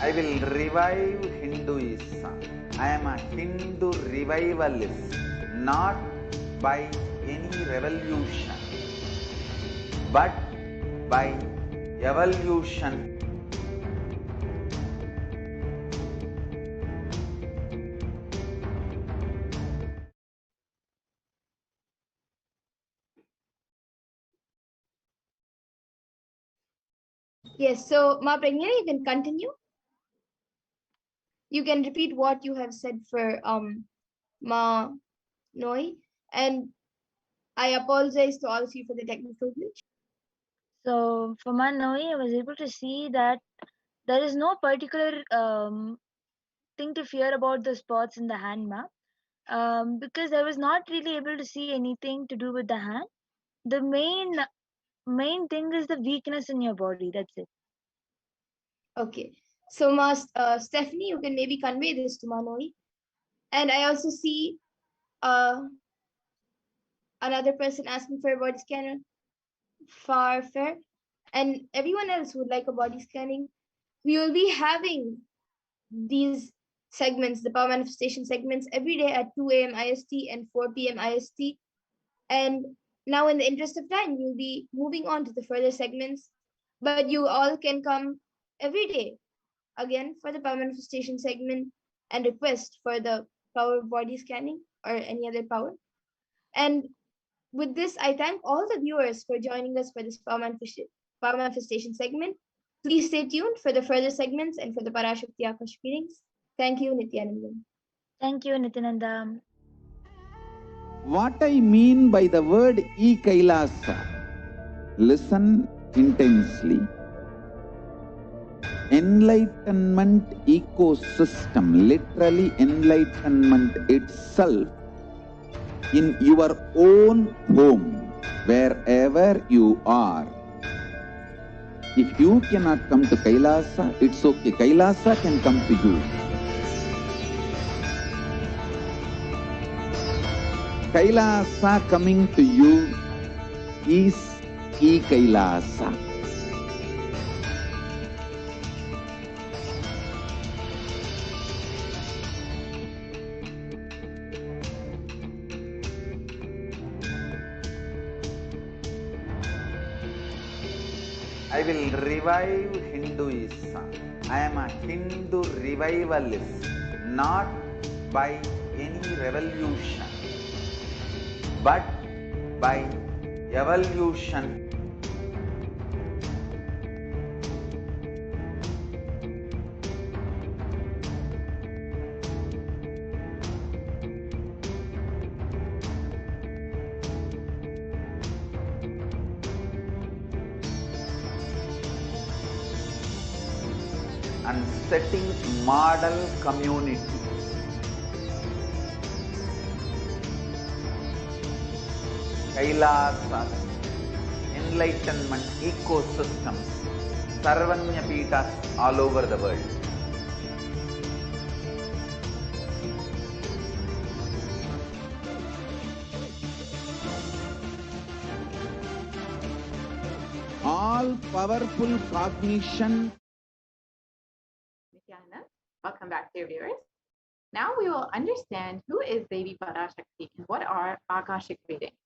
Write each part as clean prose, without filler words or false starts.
I will revive Hinduism. I am a Hindu revivalist, not by any revolution, but by evolution. Yes, so Ma Pragna, you can continue. You can repeat what you have said for Ma Noi, and I apologize to all of you for the technical glitch. So for my Noi, I was able to see that there is no particular thing to fear about the spots in the hand map, because I was not really able to see anything to do with the hand. The main thing is the weakness in your body. That's it. Okay, so Ma Stephanie, you can maybe convey this to Ma Noi. And I also see uh, another person asking for a body scanner, far fair, and everyone else would like a body scanning. We will be having these segments, the power manifestation segments, every day at 2 a.m. IST and 4 p.m. IST. And now, in the interest of time, we'll be moving on to the further segments. But you all can come every day again for the power manifestation segment and request for the power body scanning or any other power. And with this, I thank all the viewers for joining us for this power manifestation segment. Please stay tuned for the further segments and for the Parashakti Akashic readings. Thank you, Nithyananda. Thank you, Nityananda. What I mean by the word Kailasa, listen intensely. Enlightenment ecosystem, literally enlightenment itself, in your own home, wherever you are. If you cannot come to Kailasa, it's okay. Kailasa can come to you. Kailasa coming to you is Kailasa. I will revive Hinduism. I am a Hindu revivalist, not by any revolution, but by evolution. And setting model community. Kailasa, enlightenment ecosystems, Sarvanya Peethas all over the world. All powerful cognition. Nithyananda, welcome back, dear viewers. Now we will understand who is Devi Parashakti and what are Akashic readings.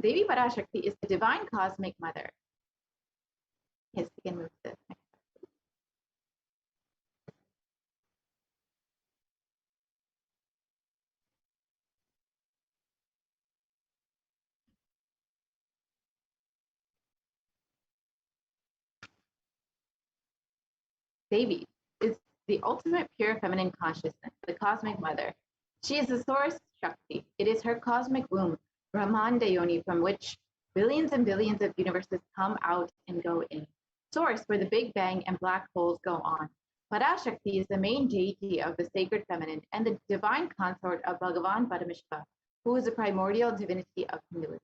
Devi Parashakti is the divine cosmic mother. Yes, we can move to the next. Devi is the ultimate pure feminine consciousness, the cosmic mother. She is the source Shakti. It is her cosmic womb, Brahmanda Yoni, from which billions and billions of universes come out and go in. Source where the Big Bang and black holes go on. Parashakti is the main deity of the sacred feminine and the divine consort of Bhagavan Paramashivoham, who is the primordial divinity of Hinduism.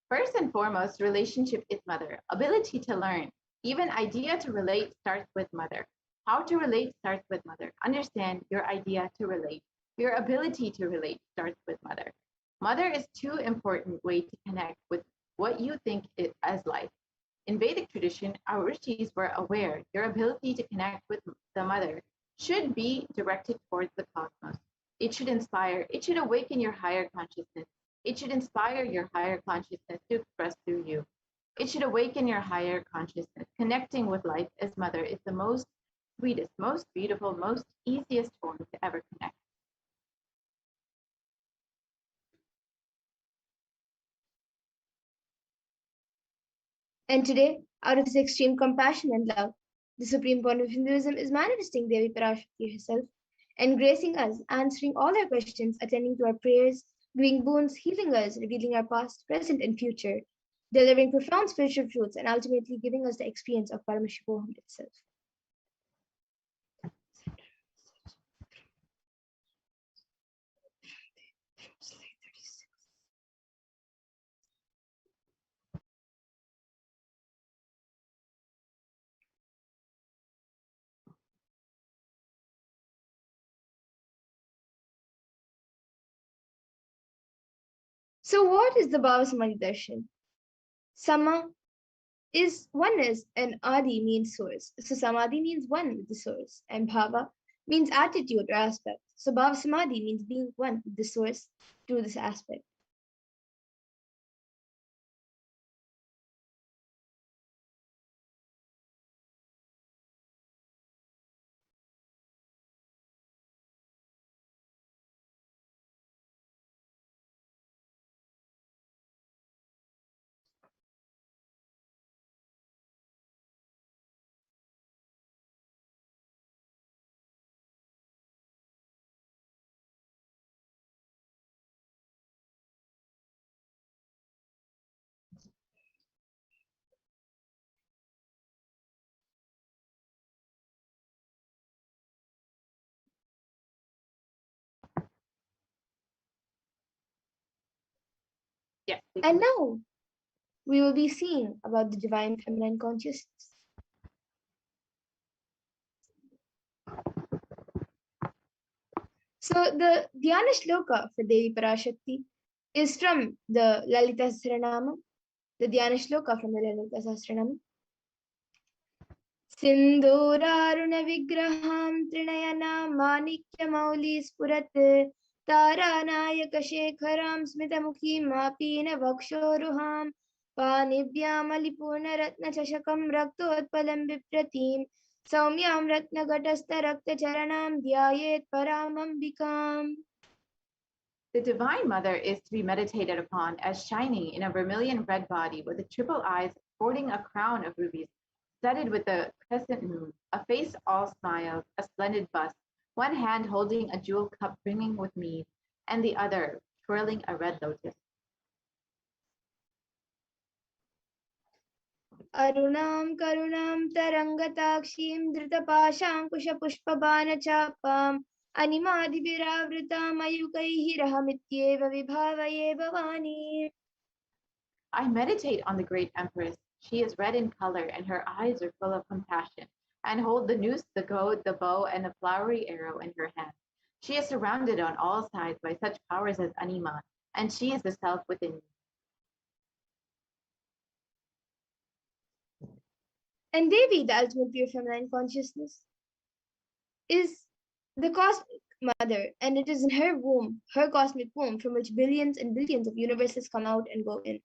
First and foremost, relationship is mother. Ability to learn, even idea to relate starts with mother. How to relate starts with mother. Understand your idea to relate. Your ability to relate starts with mother. Mother is too important way to connect with what you think it as life. In Vedic tradition, our rishis were aware your ability to connect with the mother should be directed towards the cosmos. It should inspire, it should awaken your higher consciousness. It should inspire your higher consciousness to express through you. It should awaken your higher consciousness. Connecting with life as mother is the most sweetest, most beautiful, most easiest form to ever connect. And today, out of this extreme compassion and love, the supreme point of Hinduism is manifesting Devi Parashakti herself and gracing us, answering all our questions, attending to our prayers, giving boons, healing us, revealing our past, present, and future, delivering profound spiritual truths, and ultimately giving us the experience of Paramashivoham itself. So what is the Bhava Samadhi Darshan? Sama is oneness and Adi means source. So Samadhi means one with the source and Bhava means attitude or aspect. So Bhava Samadhi means being one with the source through this aspect. Yes. And now we will be seeing about the divine feminine consciousness. So the Dhyana Shloka for Devi Parashakti is from the Lalita Sahasranamam, the Dhyana Shloka from the Lalita Sahasranamam. सिन्दूरारुण विग्रहां Trinayana माणिक्यमौलि स्फुरत् तारानायकशेखरां स्मितमुखीं वक्षोरुहां पाणिभ्यामलिपूर्णरत्नचषकं रक्तोत्पलं बिभ्रतीं सौम्यां रत्नघटस्थरक्तचरणां ध्यायेत् परामम्बिकाम्. The Divine Mother is to be meditated upon as shining in a vermilion red body with the triple eyes sporting a crown of rubies, studded with a crescent moon, a face all smiles, a splendid bust, one hand holding a jewel cup brimming with mead, and the other twirling a red lotus. अरुणां करुणां तरङ्गताक्षीं धृतपाशाङ्कुशपुष्पबाणचापाम् अनिमादिभिरावृतां मयूकैः रहमित्येव विभावये Bhavani. I meditate on the great Empress. She is red in color, and her eyes are full of compassion, and hold the noose, the goad, the bow, and the flowery arrow in her hand. She is surrounded on all sides by such powers as Anima, and she is the self within me. And Devi, the ultimate pure feminine consciousness, is the cosmic mother, and it is in her womb, her cosmic womb, from which billions and billions of universes come out and go in.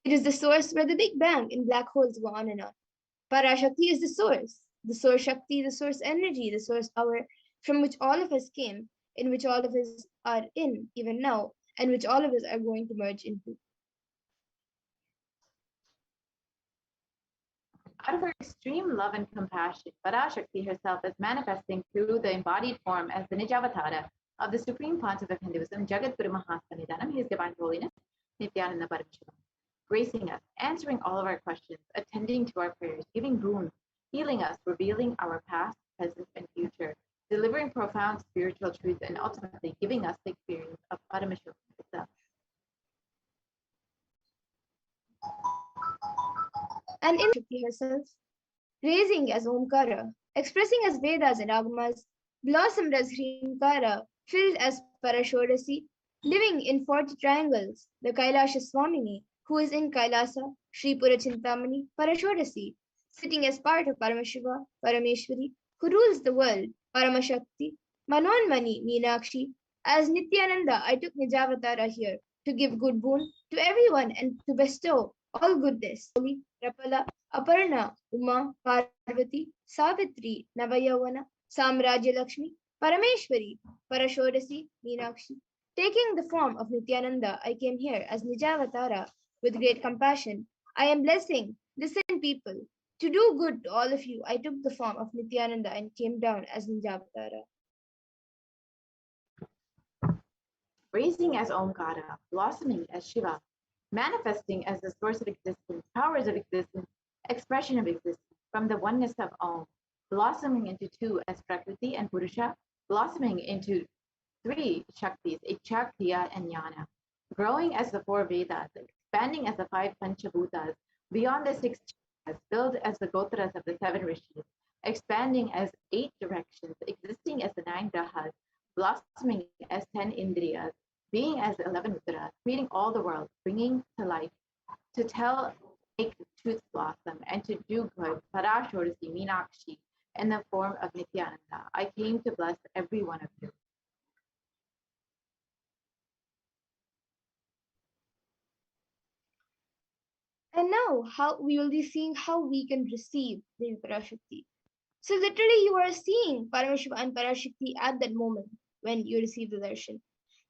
It is the source where the Big Bang and black holes go on and on. Parashakti is the source Shakti, the source energy, the source power from which all of us came, in which all of us are in even now, and which all of us are going to merge into. Out of her extreme love and compassion, Parashakti herself is manifesting through the embodied form as the Nijavatara of the Supreme Pontiff of Hinduism, Jagadguru Mahasanidanam, His Divine Holiness, Nithyananda Paramashivam, gracing us, answering all of our questions, attending to our prayers, giving boons, healing us, revealing our past, present, and future, delivering profound spiritual truths, and ultimately giving us the experience of Paramashivam itself. And in Shakti herself, raising as Omkara, expressing as Vedas and Agamas, blossomed as Hrinkara, filled as Parashodasi, living in 40 triangles, the Kailasa Swamini, who is in Kailasa, Sri Purachintamani, Parashodasi, sitting as part of Paramashiva, Parameshwari, who rules the world, Paramashakti, Manonmani, Meenakshi. As Nithyananda, I took Nijavatara here to give good boon to everyone and to bestow all goodness. Rapala, Aparna, Uma, Parvati, Savitri, Navayavana, Samrajya Lakshmi, Parameshwari, Parashodasi, Meenakshi. Taking the form of Nithyananda, I came here as Nijavatara with great compassion. I am blessing, listen people. To do good to all of you, I took the form of Nithyananda and came down as Nijavatara. Raising as Omkara, blossoming as Shiva, manifesting as the source of existence, powers of existence, expression of existence, from the oneness of Om, blossoming into two as Prakriti and Purusha, blossoming into three Shaktis, Ichakriya and Jnana, growing as the four Vedas, expanding as the five Panchabhutas, beyond the six chakras, filled as the Gotras of the seven Rishis, expanding as 8 directions, existing as the 9 Grahas, blossoming as 10 Indriyas, being as 11 Uttaras, creating all the world, bringing to life, to tell, make truth blossom, and to do good, Parashodasi, Meenakshi, in the form of Nithyananda. I came to bless every one of you. And now how we will be seeing how we can receive Devi Parashakti. So literally you are seeing Paramashiva and Parashakti at that moment when you receive the darshan.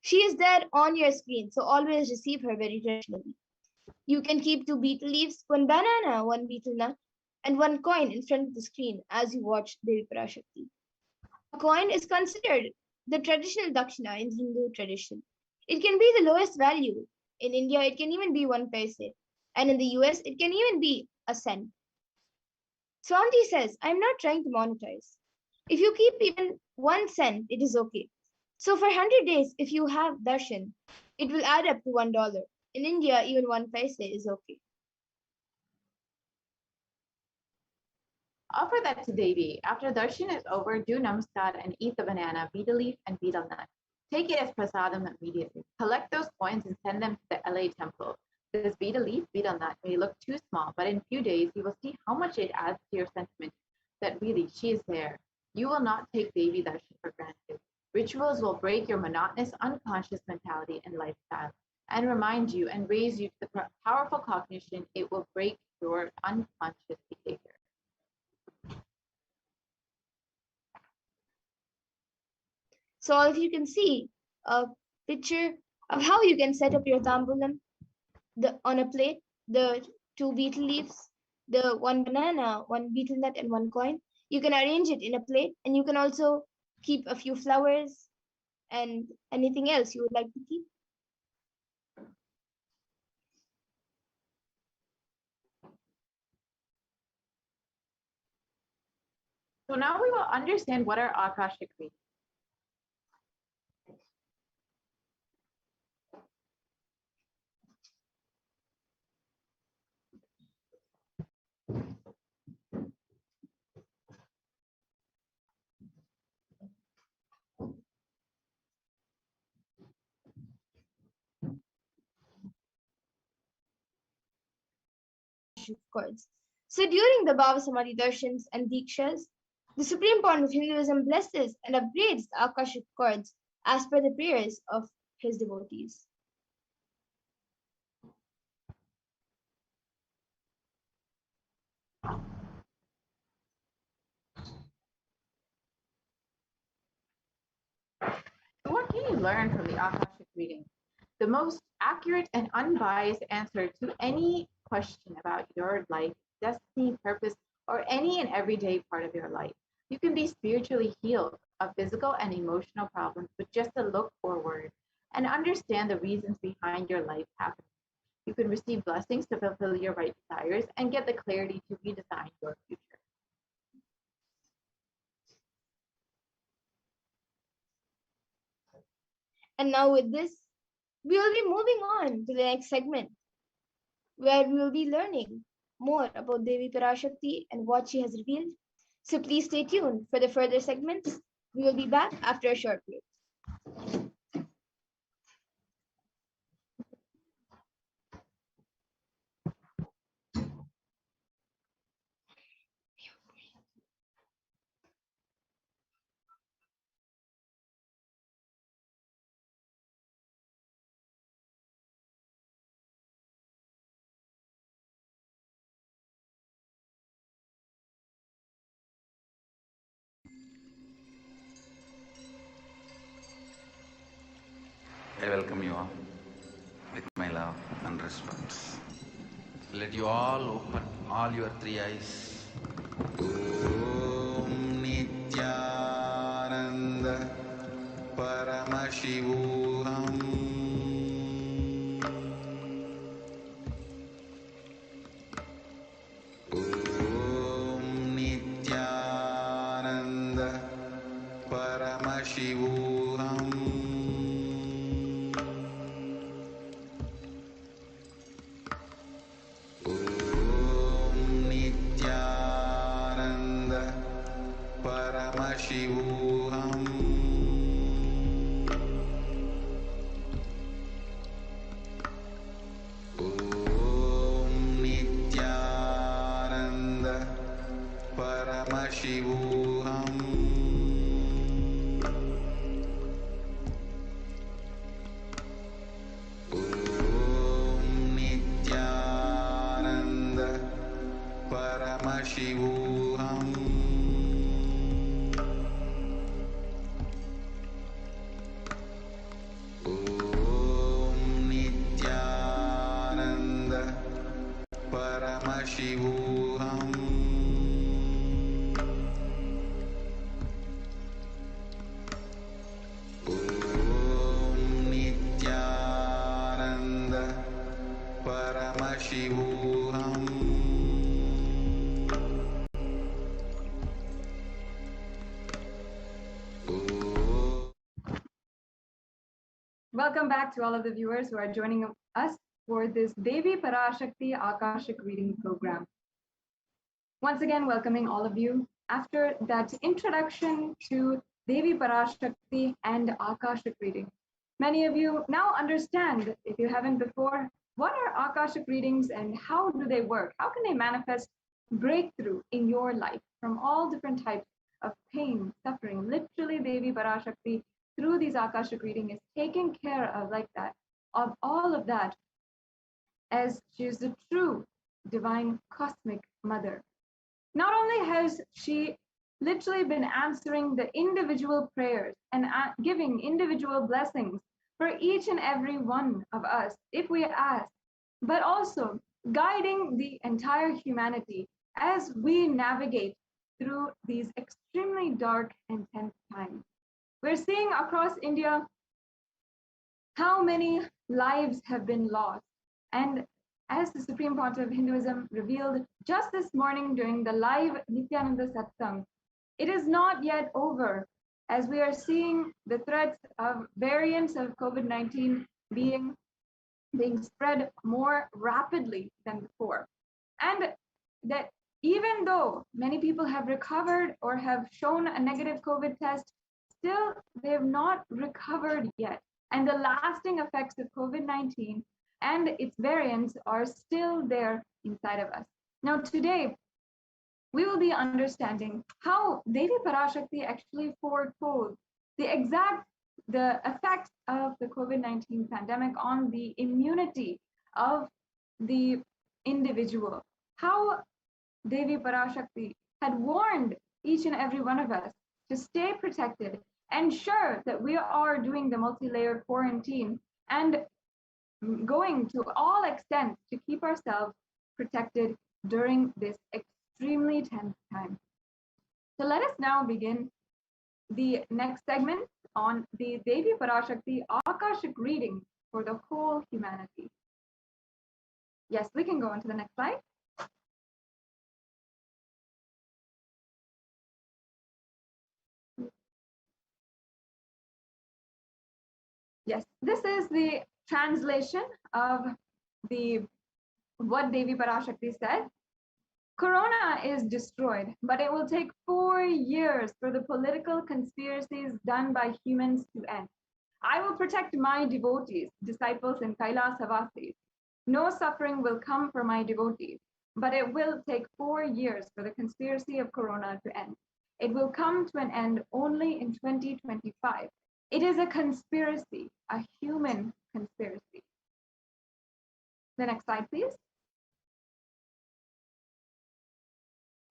She is there on your screen, so always receive her very traditionally. You can keep 2 betel leaves, 1 banana, 1 betel nut, and 1 coin in front of the screen as you watch Devi Parashakti. A coin is considered the traditional dakshina in Hindu tradition. It can be the lowest value. In India, it can even be 1 paise. And in the US, it can even be a cent. Swamiji says, I'm not trying to monetize. If you keep even 1 cent, it is okay. So for 100 days, if you have darshan, it will add up to $1. In India, even 1 paise is okay. Offer that to Devi. After darshan is over, do namaskar and eat the banana, betel leaf, and betel nut. Take it as prasadam immediately. Collect those coins and send them to the LA temple. This betel leaf, betel nut may look too small, but in a few days you will see how much it adds to your sentiment that really she is there. You will not take Devi darshan for granted. Rituals will break your monotonous, unconscious mentality and lifestyle and remind you and raise you to the powerful cognition. It will break your unconscious behavior. So all of you can see a picture of how you can set up your tambulam on a plate, the 2 betel leaves, the 1 banana, 1 betel nut, and 1 coin. You can arrange it in a plate, and you can also keep a few flowers and anything else you would like to keep. So now we will understand what are Akashic readings. Cords. So during the Bhava Samadhi darshans and Dikshas, the supreme point of Hinduism blesses and upgrades the Akashic cords as per the prayers of his devotees. So what can you learn from the Akashic reading? The most accurate and unbiased answer to any question about your life, destiny, purpose, or any and everyday part of your life. You can be spiritually healed of physical and emotional problems with just a look forward and understand the reasons behind your life happening. You can receive blessings to fulfill your right desires and get the clarity to redesign your future. And now with this, we will be moving on to the next segment, where we will be learning more about Devi Parashakti and what she has revealed. So please stay tuned for the further segments. We will be back after a short break. I welcome you all with my love and respect. Let you all open all your three eyes. Om Nithyananda Paramashivoham. Om Nithyananda Paramashivoham. Paramashivoham. Om Nithyananda Paramashivoham. Om Nithyananda Paramashivoham. Paramashivoham. Om Nithyananda Paramashivoham. Welcome back to all of the viewers who are joining us for this Devi Parashakti Akashic reading program. Once again, welcoming all of you. After that introduction to Devi Parashakti and Akashic reading, many of you now understand, if you haven't before, what are Akashic readings and how do they work? How can they manifest breakthrough in your life from all different types of pain, suffering? Literally, Devi Parashakti through these Akashic reading is taking care of like that, of all of that, as she is the true divine cosmic mother. Not only has she literally been answering the individual prayers and giving individual blessings for each and every one of us if we ask, but also guiding the entire humanity as we navigate through these extremely dark and tense times. We're seeing across India how many lives have been lost. And as the Supreme Pontiff of Hinduism revealed just this morning during the live Nithyananda Satsang, it is not yet over, as we are seeing the threats of variants of COVID-19 being spread more rapidly than before. And that even though many people have recovered or have shown a negative COVID test, still they have not recovered yet. And the lasting effects of COVID-19 and its variants are still there inside of us. Now today, we will be understanding how Devi Parashakti actually foretold the effect of the COVID-19 pandemic on the immunity of the individual. How Devi Parashakti had warned each and every one of us to stay protected, ensure that we are doing the multi-layered quarantine and going to all extents to keep ourselves protected during this extremely tense time. So let us now begin the next segment on the Devi Parashakti Akashic reading for the whole humanity. Yes, we can go on to the next slide. Yes, this is the translation of what Devi Parashakti said. Corona is destroyed, but it will take 4 years for the political conspiracies done by humans to end. I will protect my devotees, disciples in Kailasa. No suffering will come for my devotees, but it will take 4 years for the conspiracy of Corona to end. It will come to an end only in 2025. It is a conspiracy, a human conspiracy. The next slide, please.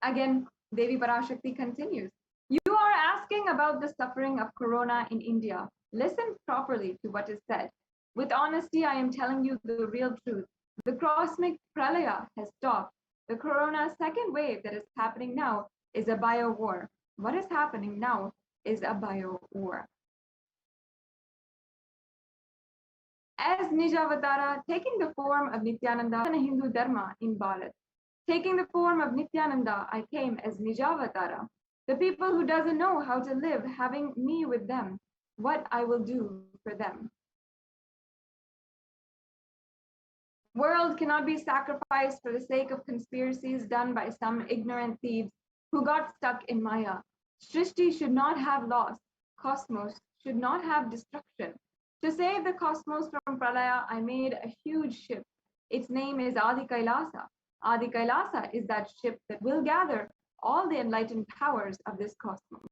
Again, Devi Parashakti continues. You are asking about the suffering of Corona in India. Listen properly to what is said. With honesty, I am telling you the real truth. The cosmic pralaya has stopped. The Corona second wave that is happening now is a BioWar. What is happening now is a BioWar. As Nijavatara, taking the form of Nithyananda and Hindu Dharma in Bharat. Taking the form of Nithyananda, I came as Nijavatara. The people who doesn't know how to live, having me with them, what I will do for them. World cannot be sacrificed for the sake of conspiracies done by some ignorant thieves who got stuck in Maya. Srishti should not have loss. Cosmos should not have destruction. To save the cosmos from Pralaya, I made a huge ship. Its name is Adi Kailasa. Adi Kailasa is that ship that will gather all the enlightened powers of this cosmos.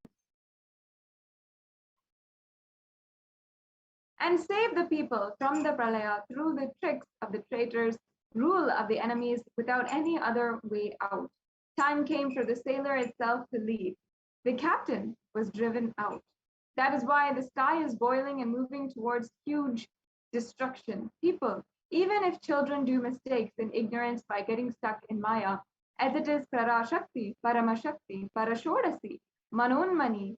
And save the people from the Pralaya through the tricks of the traitors, rule of the enemies without any other way out. Time came for the sailor itself to leave. The captain was driven out. That is why the sky is boiling and moving towards huge destruction. People, even if children do mistakes in ignorance by getting stuck in Maya, as it is Parashakti, Paramashakti, Parashodasi, Manonmani,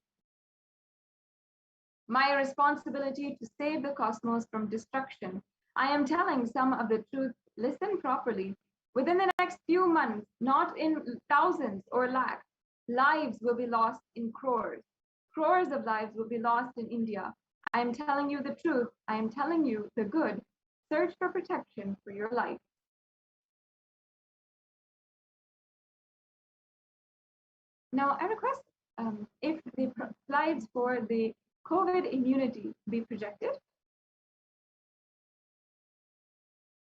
my responsibility to save the cosmos from destruction. I am telling some of the truth. Listen properly. Within the next few months, not in thousands or lakhs, lives will be lost in crores. Crores of lives will be lost in India. I am telling you the truth. I am telling you the good. Search for protection for your life. Now, I request if the slides for the COVID immunity be projected.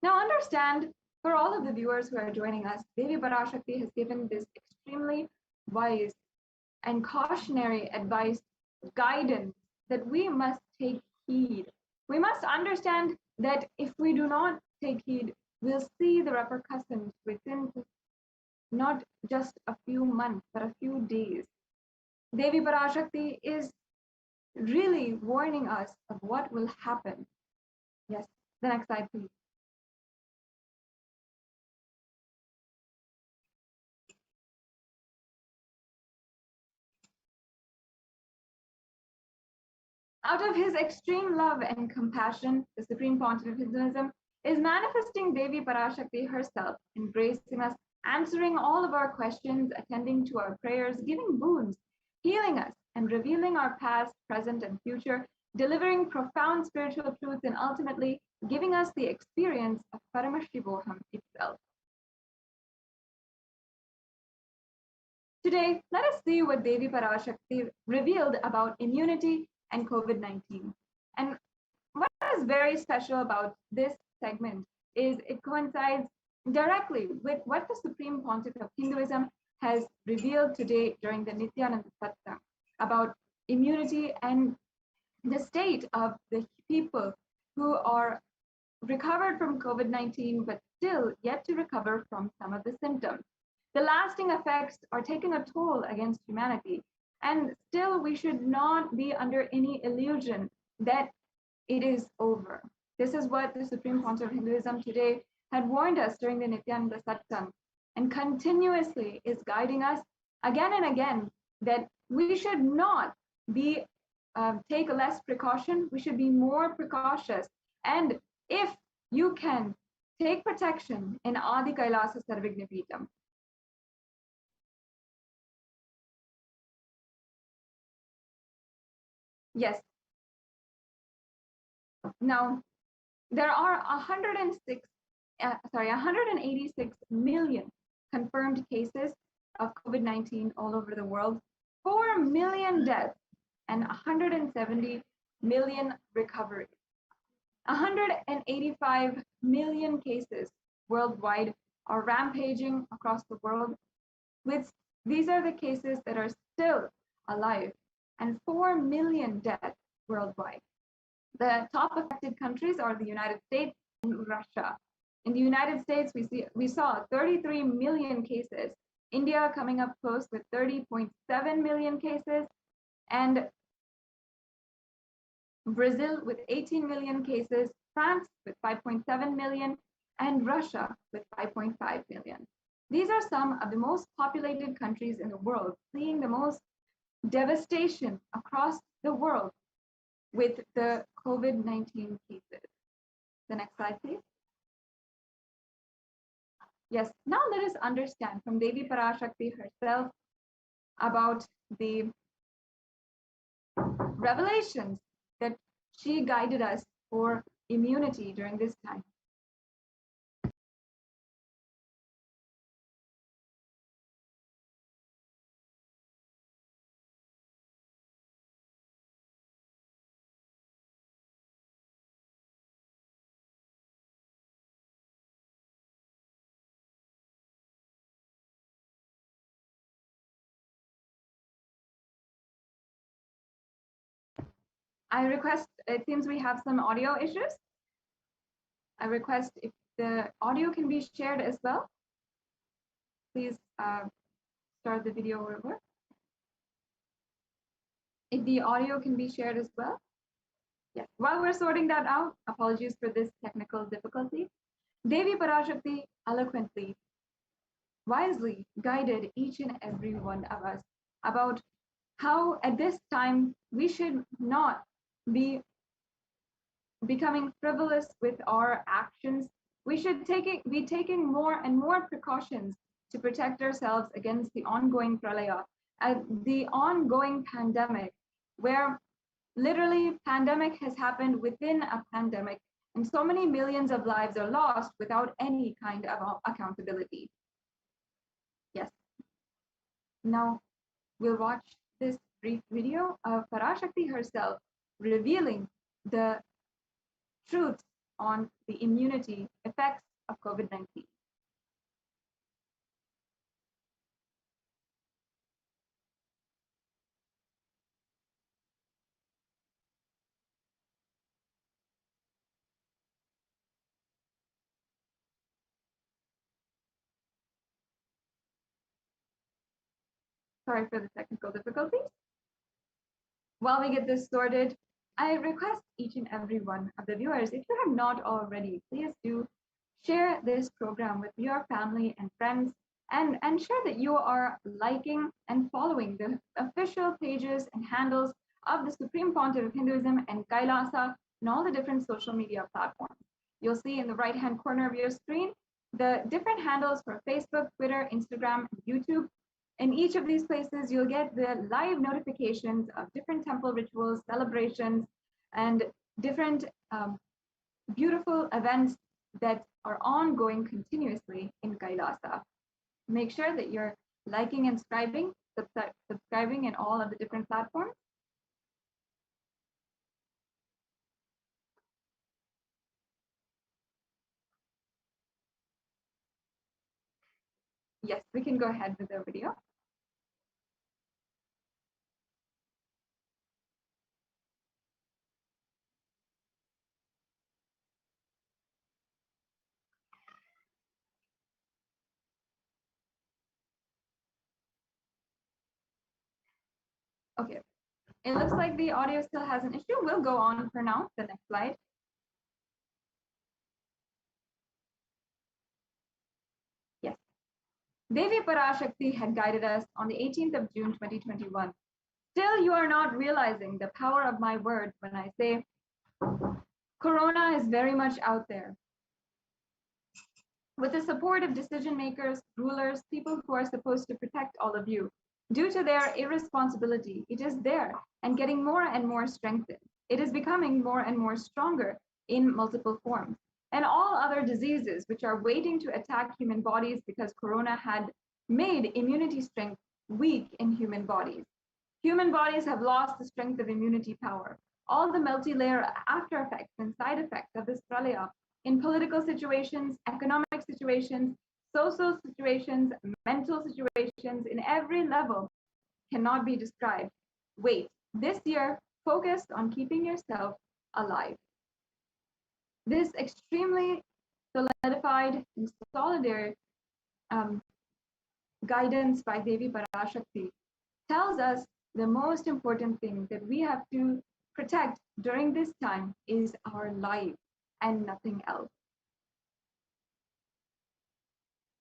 Now, understand, for all of the viewers who are joining us, Devi Parashakti has given this extremely wise and cautionary advice, guidance that we must take heed. We must understand that if we do not take heed, we'll see the repercussions within not just a few months, but a few days. Devi Parashakti is really warning us of what will happen. Yes, the next slide, please. Out of his extreme love and compassion, the Supreme Pontiff of Hinduism is manifesting Devi Parashakti herself, embracing us, answering all of our questions, attending to our prayers, giving boons, healing us, and revealing our past, present, and future, delivering profound spiritual truths, and ultimately giving us the experience of Paramashivoham itself. Today, let us see what Devi Parashakti revealed about immunity and COVID-19. And what is very special about this segment is it coincides directly with what the Supreme Pontiff of Hinduism has revealed today during the Nithyananda Satsang about immunity and the state of the people who are recovered from COVID-19 but still yet to recover from some of the symptoms. The lasting effects are taking a toll against humanity. And still, we should not be under any illusion that it is over. This is what the Supreme Pontiff of Hinduism today had warned us during the Nithyananda Satsang, and continuously is guiding us again and again that we should not be take less precaution. We should be more precautious. And if you can, take protection in Adi Kailasa Sarvigna Peetham. Yes. Now, there are 186 million confirmed cases of COVID-19 all over the world, 4 million deaths, and 170 million recoveries. 185 million cases worldwide are rampaging across the world. These are the cases that are still alive, and 4 million deaths worldwide. The top affected countries are the United States and Russia. In the United States, we saw 33 million cases, India coming up close with 30.7 million cases, and Brazil with 18 million cases, France with 5.7 million, and Russia with 5.5 million. These are some of the most populated countries in the world, seeing the most devastation across the world with the COVID-19 cases. The next slide, please. Yes, now let us understand from Devi Parashakti herself about the revelations that she guided us for immunity during this time. I request, it seems we have some audio issues. I request if the audio can be shared as well. Please start the video over. If the audio can be shared as well. Yes, while we're sorting that out, apologies for this technical difficulty. Devi Parashakti eloquently, wisely guided each and every one of us about how at this time we should not be becoming frivolous with our actions. We should be taking more and more precautions to protect ourselves against the ongoing pralaya, the ongoing pandemic, where literally pandemic has happened within a pandemic, and so many millions of lives are lost without any kind of accountability. Yes. Now we'll watch this brief video of Parashakti herself revealing the truth on the immunity effects of COVID-19. Sorry for the technical difficulties. While we get this sorted, I request each and every one of the viewers, if you have not already, please do share this program with your family and friends, and ensure that you are liking and following the official pages and handles of the Supreme Pontiff of Hinduism and Kailasa and all the different social media platforms. You'll see in the right-hand corner of your screen the different handles for Facebook, Twitter, Instagram, and YouTube. In each of these places, you'll get the live notifications of different temple rituals, celebrations, and different beautiful events that are ongoing continuously in Kailasa. Make sure that you're liking and subscribing in all of the different platforms. Yes, we can go ahead with the video. Okay, it looks like the audio still has an issue. We'll go on for now. The next slide. Yes. Devi Parashakti had guided us on the 18th of June, 2021. Still, you are not realizing the power of my word when I say Corona is very much out there. With the support of decision makers, rulers, people who are supposed to protect all of you, due to their irresponsibility, it is there and getting more and more strengthened. It is becoming more and more stronger in multiple forms. and all other diseases which are waiting to attack human bodies because corona had made immunity strength weak in human bodies. Human bodies have lost the strength of immunity power. All the multi-layer after effects and side effects of this pralaya in political situations, economic situations, social situations, mental situations, in every level cannot be described. Wait, this year focused on keeping yourself alive. This extremely solidified and solidary guidance by Devi Parashakti tells us the most important thing that we have to protect during this time is our life and nothing else.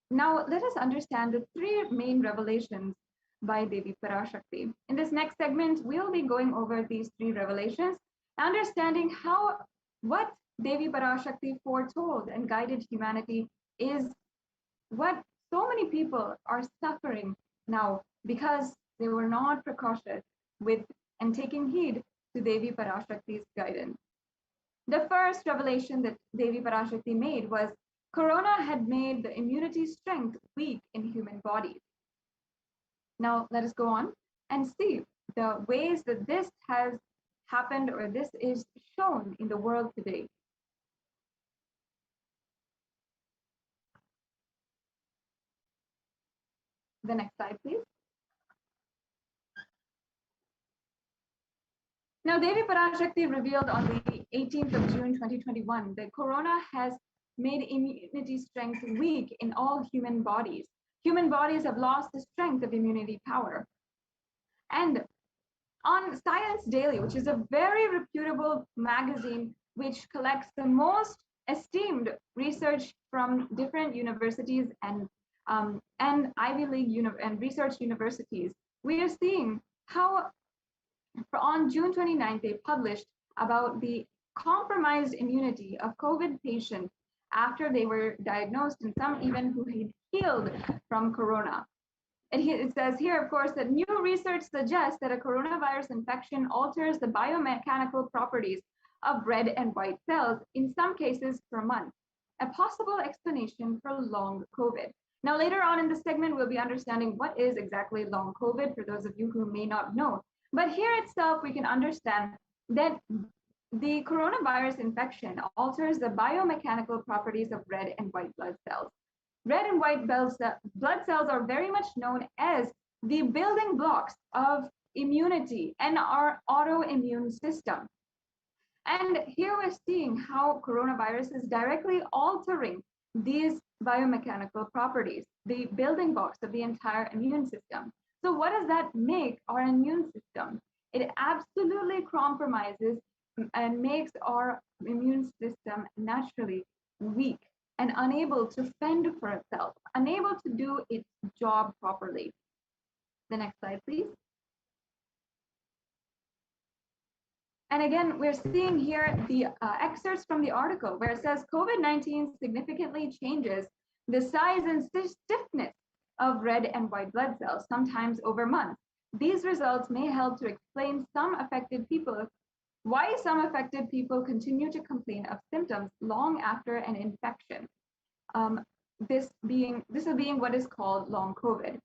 Now, let us understand the three main revelations by Devi Parashakti. In this next segment, we'll be going over these three revelations, understanding what Devi Parashakti foretold and guided humanity is what so many people are suffering now because they were not precautious with and taking heed to Devi Parashakti's guidance. The first revelation that Devi Parashakti made was corona had made the immunity strength weak in human bodies. Now let us go on and see the ways that this has happened or this is shown in the world today. The next slide, please. Now, Devi Parashakti revealed on the 18th of June 2021 that corona has made immunity strength weak in all human bodies. Human bodies have lost the strength of immunity power. And on Science Daily, which is a very reputable magazine which collects the most esteemed research from different universities and Ivy League and research universities, we are seeing how on June 29th, they published about the compromised immunity of COVID patients after they were diagnosed and some even who had healed from corona. It says here, of course, that new research suggests that a coronavirus infection alters the biomechanical properties of red and white cells, in some cases for months, a possible explanation for long COVID. Now, later on in this segment, we'll be understanding what is exactly long COVID for those of you who may not know. But here itself, we can understand that the coronavirus infection alters the biomechanical properties of red and white blood cells. Red and white blood cells are very much known as the building blocks of immunity and our autoimmune system. And here we're seeing how coronavirus is directly altering these biomechanical properties, the building blocks of the entire immune system. So what does that make our immune system? It absolutely compromises and makes our immune system naturally weak and unable to fend for itself, unable to do its job properly. The next slide, please. And again, we're seeing here the excerpts from the article where it says COVID-19 significantly changes the size and stiffness of red and white blood cells, sometimes over months. These results may help to explain why some affected people continue to complain of symptoms long after an infection. This being what is called long COVID.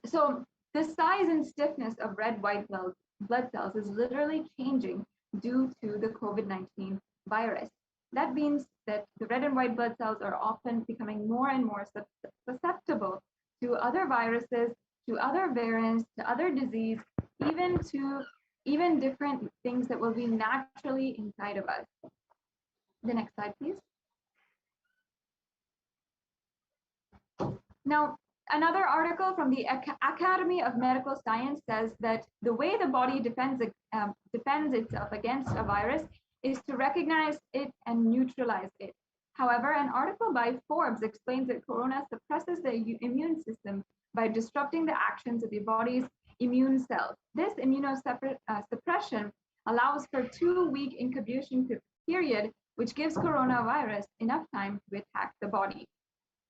So the size and stiffness of red-white blood cells is literally changing due to the COVID-19 virus. That means that the red and white blood cells are often becoming more and more susceptible to other viruses, to other variants, to other disease, even different things that will be naturally inside of us. The next slide, please. Now, another article from the Academy of Medical Science says that the way the body defends itself against a virus is to recognize it and neutralize it. However, an article by Forbes explains that corona suppresses the immune system by disrupting the actions of the body's immune cells. This immunosuppression allows for a 2-week incubation period, which gives coronavirus enough time to attack the body.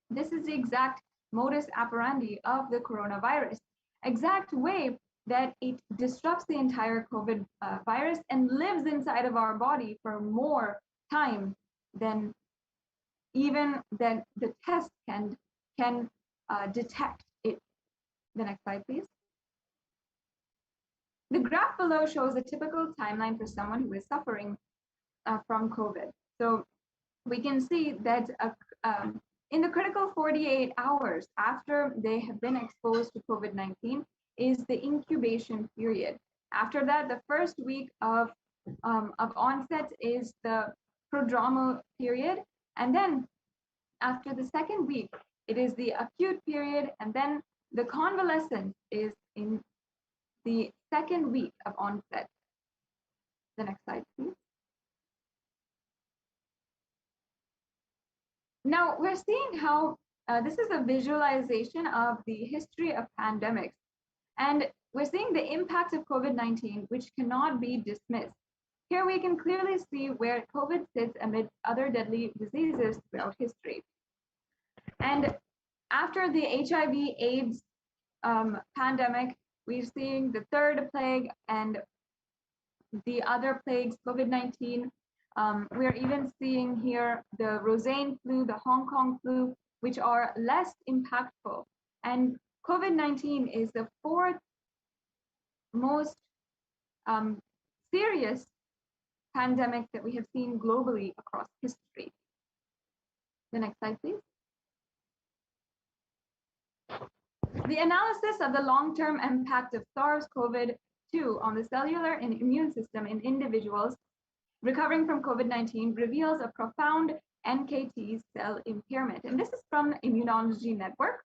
This is the exact modus operandi of the coronavirus, exact way that it disrupts the entire COVID virus and lives inside of our body for more time then even then the test can detect it. The next slide, please. The graph below shows a typical timeline for someone who is suffering from COVID. So we can see that in the critical 48 hours after they have been exposed to COVID-19 is the incubation period. After that, the first week of onset is the prodromal period. And then after the second week, it is the acute period. And then the convalescence is in the second week of onset. The next slide, please. Now we're seeing how this is a visualization of the history of pandemics. And we're seeing the impact of COVID-19, which cannot be dismissed. Here we can clearly see where COVID sits amid other deadly diseases throughout history. And after the HIV/AIDS pandemic, we're seeing the third plague and the other plagues, COVID-19. We're even seeing here the Roseanne flu, the Hong Kong flu, which are less impactful. And COVID-19 is the fourth most serious pandemic that we have seen globally across history. The next slide, please. The analysis of the long-term impact of SARS-CoV-2 on the cellular and immune system in individuals recovering from COVID-19 reveals a profound NKT cell impairment. And this is from Immunology Network.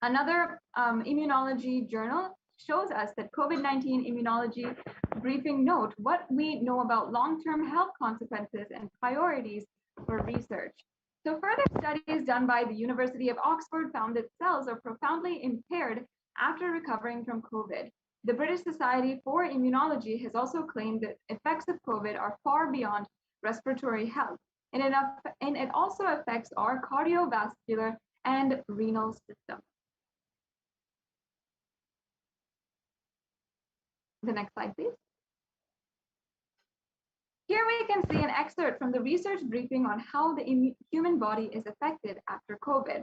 Another immunology journal shows us that COVID-19 immunology briefing note what we know about long-term health consequences and priorities for research. So further studies done by the University of Oxford found that cells are profoundly impaired after recovering from COVID. The British Society for Immunology has also claimed that effects of COVID are far beyond respiratory health, and it also affects our cardiovascular and renal system. The next slide, please. Here we can see an excerpt from the research briefing on how the human body is affected after COVID.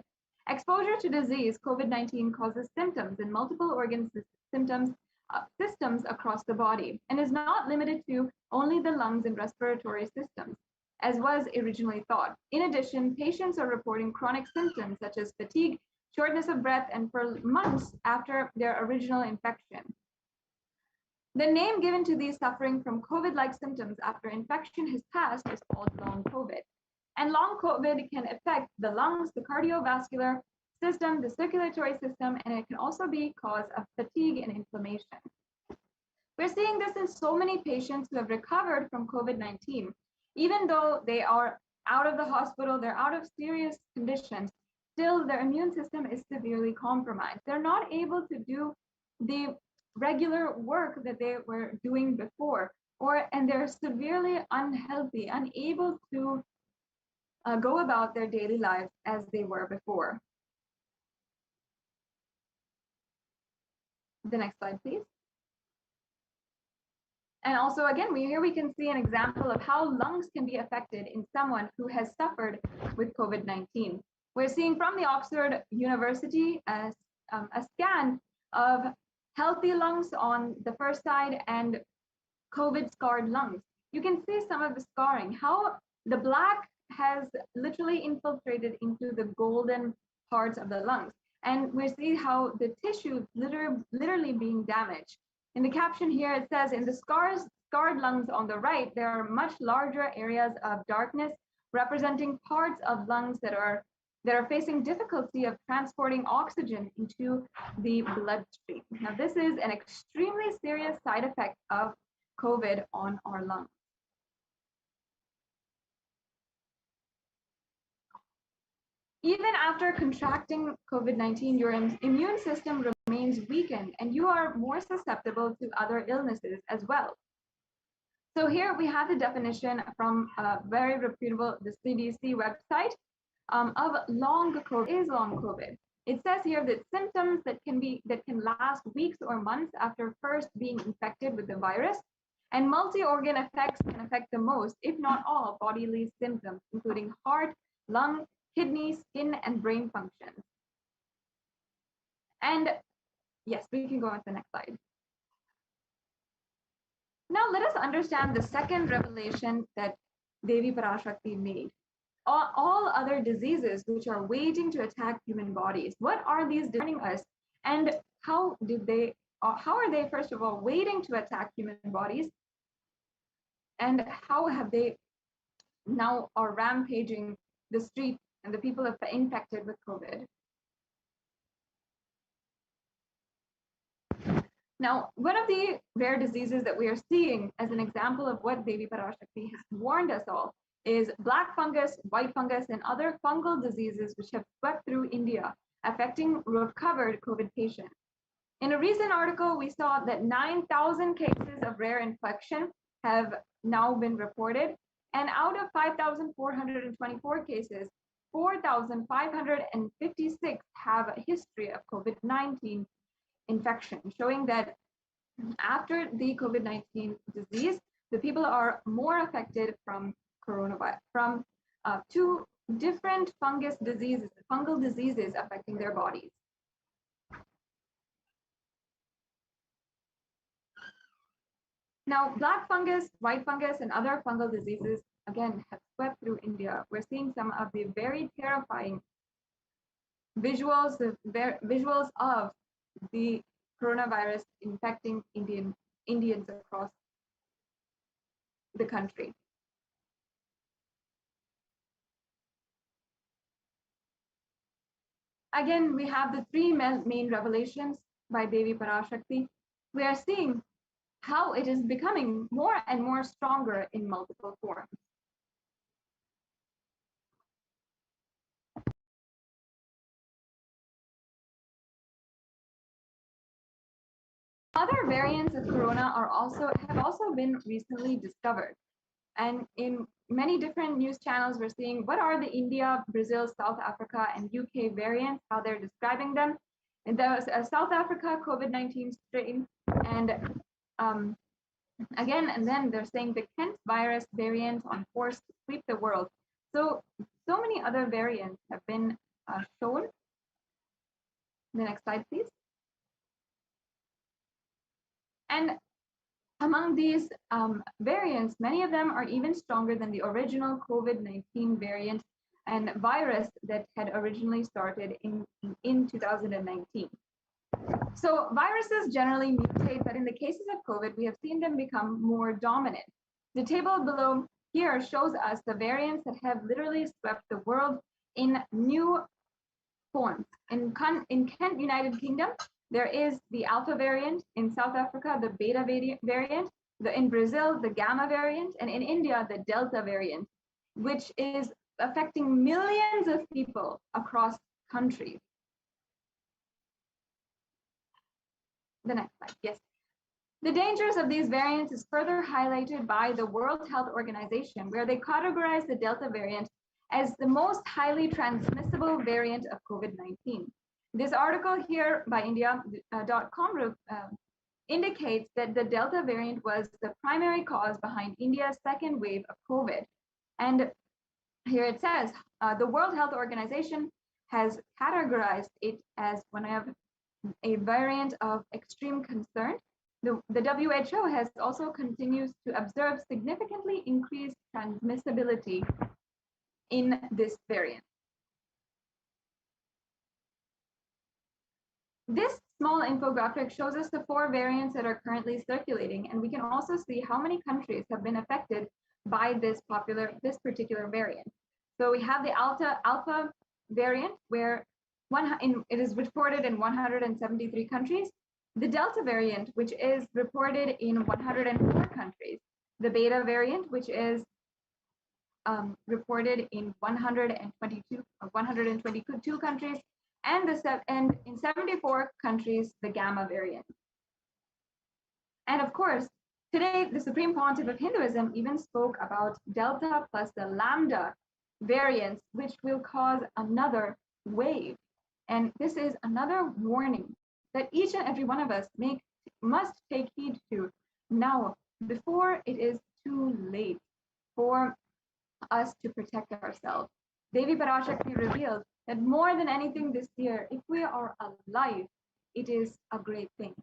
Exposure to disease, COVID-19 causes symptoms in multiple organ systems across the body and is not limited to only the lungs and respiratory systems, as was originally thought. In addition, patients are reporting chronic symptoms such as fatigue, shortness of breath, and for months after their original infection. The name given to these suffering from COVID-like symptoms after infection has passed is called long COVID. And long COVID can affect the lungs, the cardiovascular system, the circulatory system, and it can also be cause of fatigue and inflammation. We're seeing this in so many patients who have recovered from COVID-19. Even though they are out of the hospital, they're out of serious conditions, still their immune system is severely compromised. They're not able to do the regular work that they were doing before, and they're severely unhealthy, unable to go about their daily lives as they were before. The next slide, please. And also, again, here we can see an example of how lungs can be affected in someone who has suffered with COVID-19. We're seeing from the Oxford University a scan of healthy lungs on the first side and COVID-scarred lungs. You can see some of the scarring, how the black has literally infiltrated into the golden parts of the lungs. And we see how the tissue literally being damaged. In the caption here, it says, in the scarred lungs on the right, there are much larger areas of darkness representing parts of lungs that are facing difficulty of transporting oxygen into the bloodstream. Now, this is an extremely serious side effect of COVID on our lungs. Even after contracting COVID-19, your immune system remains weakened and you are more susceptible to other illnesses as well. So here we have the definition from a very reputable, the CDC website of long COVID is long COVID. It says here that symptoms that can last weeks or months after first being infected with the virus, And multi-organ effects can affect the most, if not all, bodily symptoms, including heart, lung, kidney, skin, and brain functions. And yes, we can go on to the next slide. Now let us understand the second revelation that Devi Parashakti made. All other diseases which are waiting to attack human bodies. What are these warning us, and how are they, first of all, waiting to attack human bodies, and how have they now are rampaging the street and the people are infected with COVID? Now, one of the rare diseases that we are seeing as an example of what Devi Parashakti has warned us all is black fungus, white fungus, and other fungal diseases which have swept through India, affecting recovered COVID patients. In a recent article, we saw that 9,000 cases of rare infection have now been reported, and out of 5,424 cases, 4,556 have a history of COVID-19 infection, showing that after the COVID-19 disease, the people are more affected from coronavirus, from two different fungal diseases affecting their bodies. Now, black fungus, white fungus, and other fungal diseases, again, have swept through India. We're seeing some of the very terrifying visuals of the coronavirus infecting Indians across the country. Again, we have the three main revelations by Devi Parashakti. We are seeing how it is becoming more and more stronger in multiple forms. Other variants of corona have also been recently discovered. And in many different news channels, we're seeing what are the India, Brazil, South Africa, and UK variants, how they're describing them. And there was a South Africa COVID-19 strain, and then they're saying the Kent virus variant on course to sweep the world. So many other variants have been shown. The next slide, please. And among these variants, many of them are even stronger than the original COVID-19 variant and virus that had originally started in 2019. So viruses generally mutate, but in the cases of COVID, we have seen them become more dominant. The table below here shows us the variants that have literally swept the world in new forms. In Kent, United Kingdom, there is the Alpha variant, in South Africa, the Beta variant, in Brazil, the Gamma variant, and in India, the Delta variant, which is affecting millions of people across countries. The next slide, yes. The dangers of these variants is further highlighted by the World Health Organization, where they categorize the Delta variant as the most highly transmissible variant of COVID-19. This article here by India.com indicates that the Delta variant was the primary cause behind India's second wave of COVID. And here it says, the World Health Organization has categorized it as one of a variant of extreme concern. The WHO has also continues to observe significantly increased transmissibility in this variant. This small infographic shows us the 4 variants that are currently circulating, and we can also see how many countries have been affected by this particular variant. So we have the Alpha variant, where it is reported in 173 countries. The Delta variant, which is reported in 104 countries. The Beta variant, which is reported in 122 countries, and in 74 countries, the Gamma variant. And of course, today, the Supreme Pontiff of Hinduism even spoke about Delta plus the Lambda variants, which will cause another wave. And this is another warning that each and every one of us must take heed to now, before it is too late for us to protect ourselves. Devi Parashakti revealed that more than anything this year, if we are alive, it is a great thing.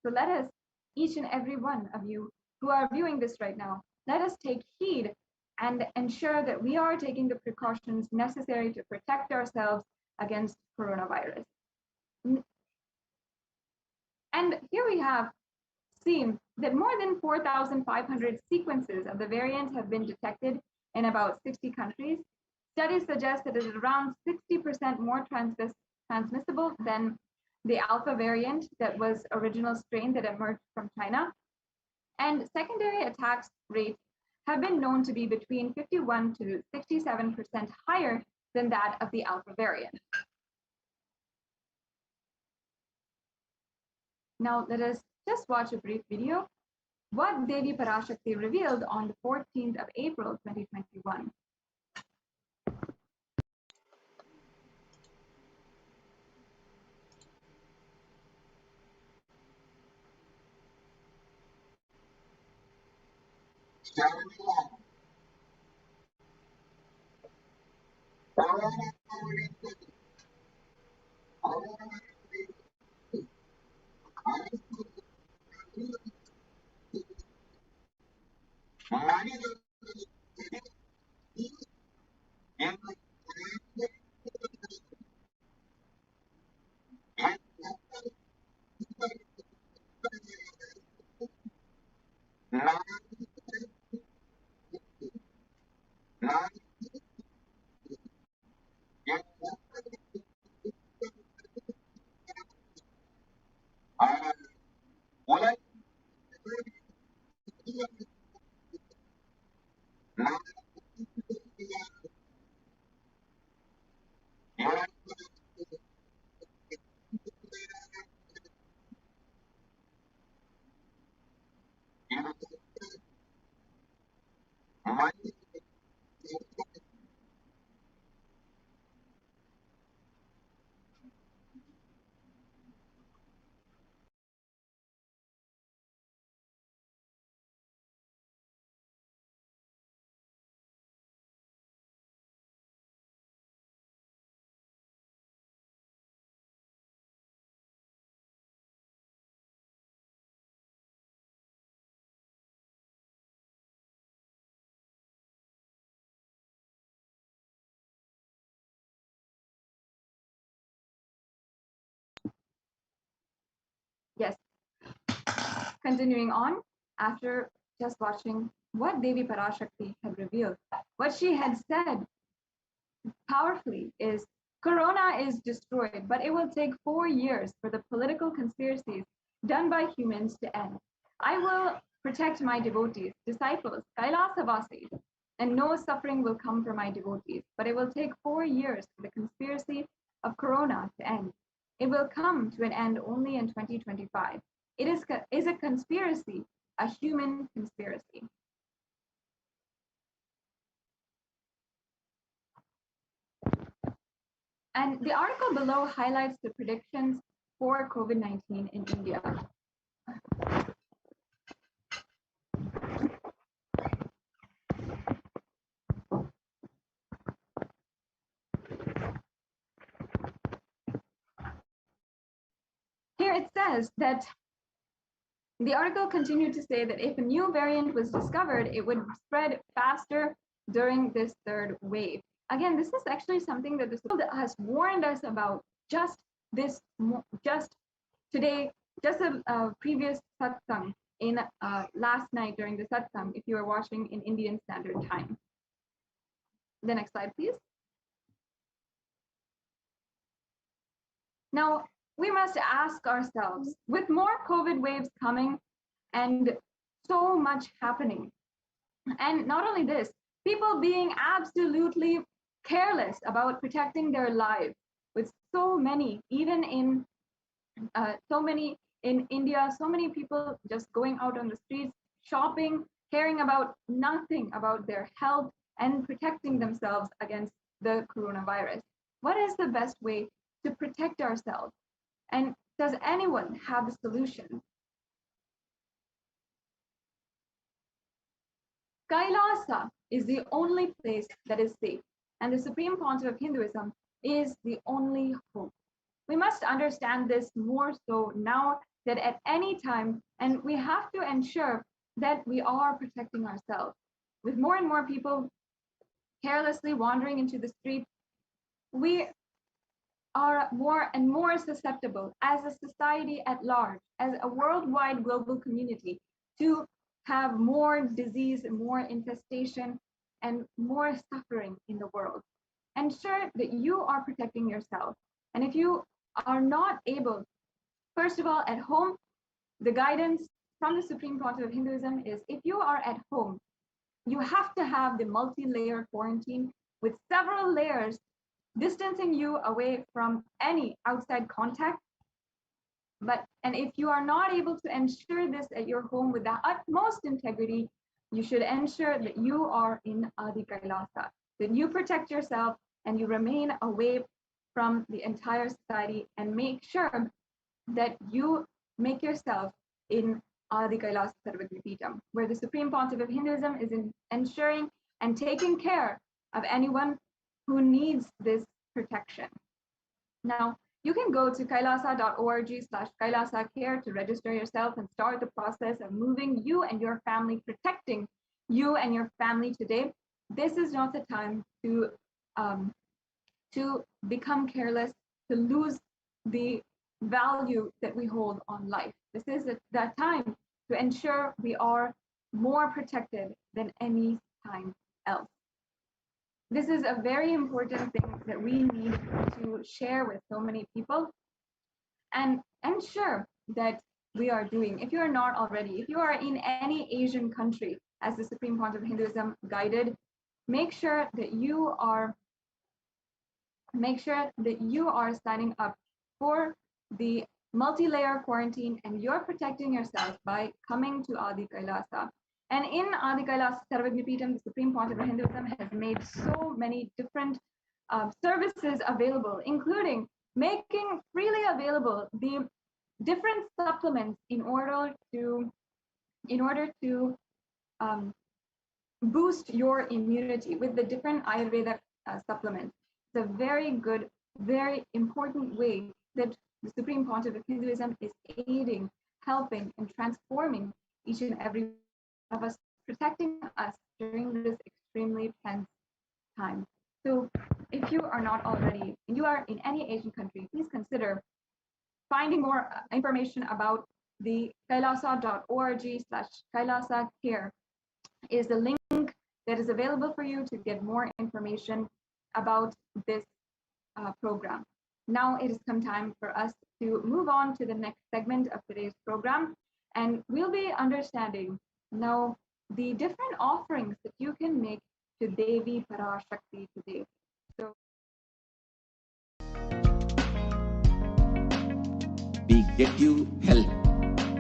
So let us, each and every one of you who are viewing this right now, let us take heed and ensure that we are taking the precautions necessary to protect ourselves against coronavirus. And here we have seen that more than 4,500 sequences of the variant have been detected in about 60 countries. Studies suggest that it is around 60% more transmissible than the Alpha variant that was original strain that emerged from China. And secondary attacks rates have been known to be between 51 to 67% higher than that of the Alpha variant. Now let us just watch a brief video what Devi Parashakti revealed on the 14th of April 2021. Yes, continuing on, after just watching what Devi Parashakti had revealed, what she had said powerfully is Corona is destroyed, but it will take 4 years for the political conspiracies done by humans to end. I will protect my devotees, disciples, Kailasa Vasis, and no suffering will come for my devotees, but it will take 4 years for the conspiracy of Corona to end. It will come to an end only in 2025. It is a conspiracy, a human conspiracy. And the article below highlights the predictions for COVID-19 in India. Here it says that the article continued to say that if a new variant was discovered, it would spread faster during this third wave. Again, this is actually something that the world has warned us about just today, just a previous satsang in last night during the satsang, if you are watching in Indian Standard Time. The next slide, please. Now, we must ask ourselves, with more COVID waves coming and so much happening, and not only this, people being absolutely careless about protecting their lives, with so many, even in so many in India, so many people just going out on the streets, shopping, caring about nothing about their health and protecting themselves against the coronavirus. What is the best way to protect ourselves? And does anyone have a solution? Kailasa is the only place that is safe, and the Supreme Pontiff of Hinduism is the only hope. We must understand this more so now that at any time, and we have to ensure that we are protecting ourselves. With more and more people carelessly wandering into the street, we are more and more susceptible as a society at large, as a worldwide global community, to have more disease, more infestation, and more suffering in the world. Ensure that you are protecting yourself. And if you are not able, first of all, at home, the guidance from the Supreme Pontiff of Hinduism is if you are at home, you have to have the multi-layer quarantine with several layers distancing you away from any outside contact. And if you are not able to ensure this at your home with the utmost integrity, you should ensure that you are in Adi Kailasa, that you protect yourself and you remain away from the entire society, and make sure that you make yourself in Adi Kailasa Sarvagripitam, where the Supreme Pontiff of Hinduism is ensuring and taking care of anyone who needs this protection. Now, you can go to kailasa.org/Kailasa Care to register yourself and start the process of moving you and your family, protecting you and your family today. This is not the time to become careless, to lose the value that we hold on life. This is that time to ensure we are more protected than any time else. This is a very important thing that we need to share with so many people and ensure that we are doing. If you are not already, if you are in any Asian country, as the Supreme Pontiff of Hinduism guided, make sure that you are signing up for the multi-layer quarantine, and you're protecting yourself by coming to Adi Kailasa. And in Adi Kailasa Sarvagripitam, the Supreme Pontiff of Hinduism has made so many different services available, including making freely available the different supplements in order to boost your immunity with the different Ayurveda supplements. It's a very good, very important way that the Supreme Pontiff of Hinduism is aiding, helping, and transforming each and every one of us, protecting us during this extremely tense time. So if you are not already, and you are in any Asian country, please consider finding more information about the kailasa.org/Kailasa Care is the link that is available for you to get more information about this program. Now it has come time for us to move on to the next segment of today's program, and we'll be understanding now the different offerings that you can make to Devi Parashakti today. So we get you health,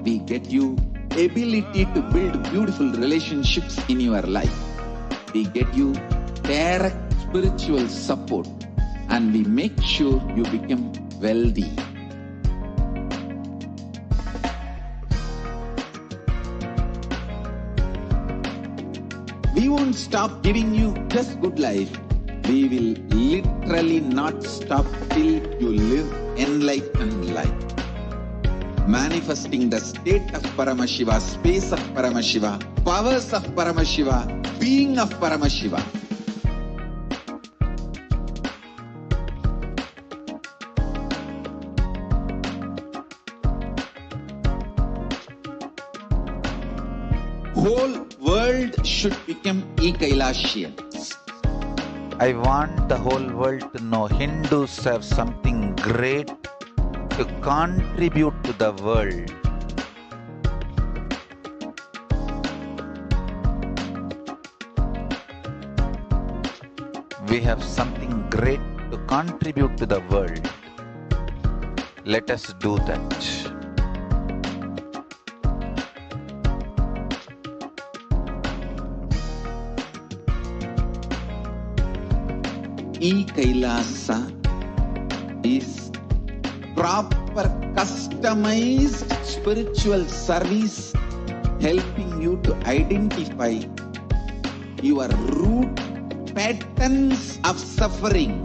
we get you ability to build beautiful relationships in your life, we get you direct spiritual support, and we make sure you become wealthy. We won't stop giving you just good life. We will literally not stop till you live enlightened life. Manifesting the state of Paramashiva, space of Paramashiva, powers of Paramashiva, being of Paramashiva. Whole world should become Kailasians. I want the whole world to know Hindus have something great to contribute to the world. We have something great to contribute to the world. Let us do that. Kailasa is proper customized spiritual service helping you to identify your root patterns of suffering.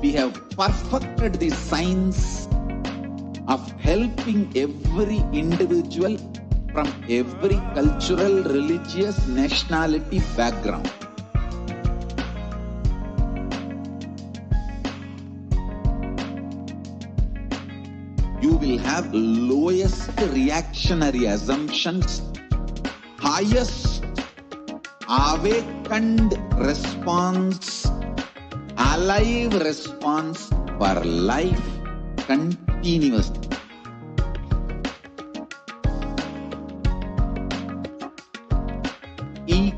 We have perfected the science of helping every individual from every cultural, religious, nationality background. You will have lowest reactionary assumptions, highest awakened response, alive response for life continuously.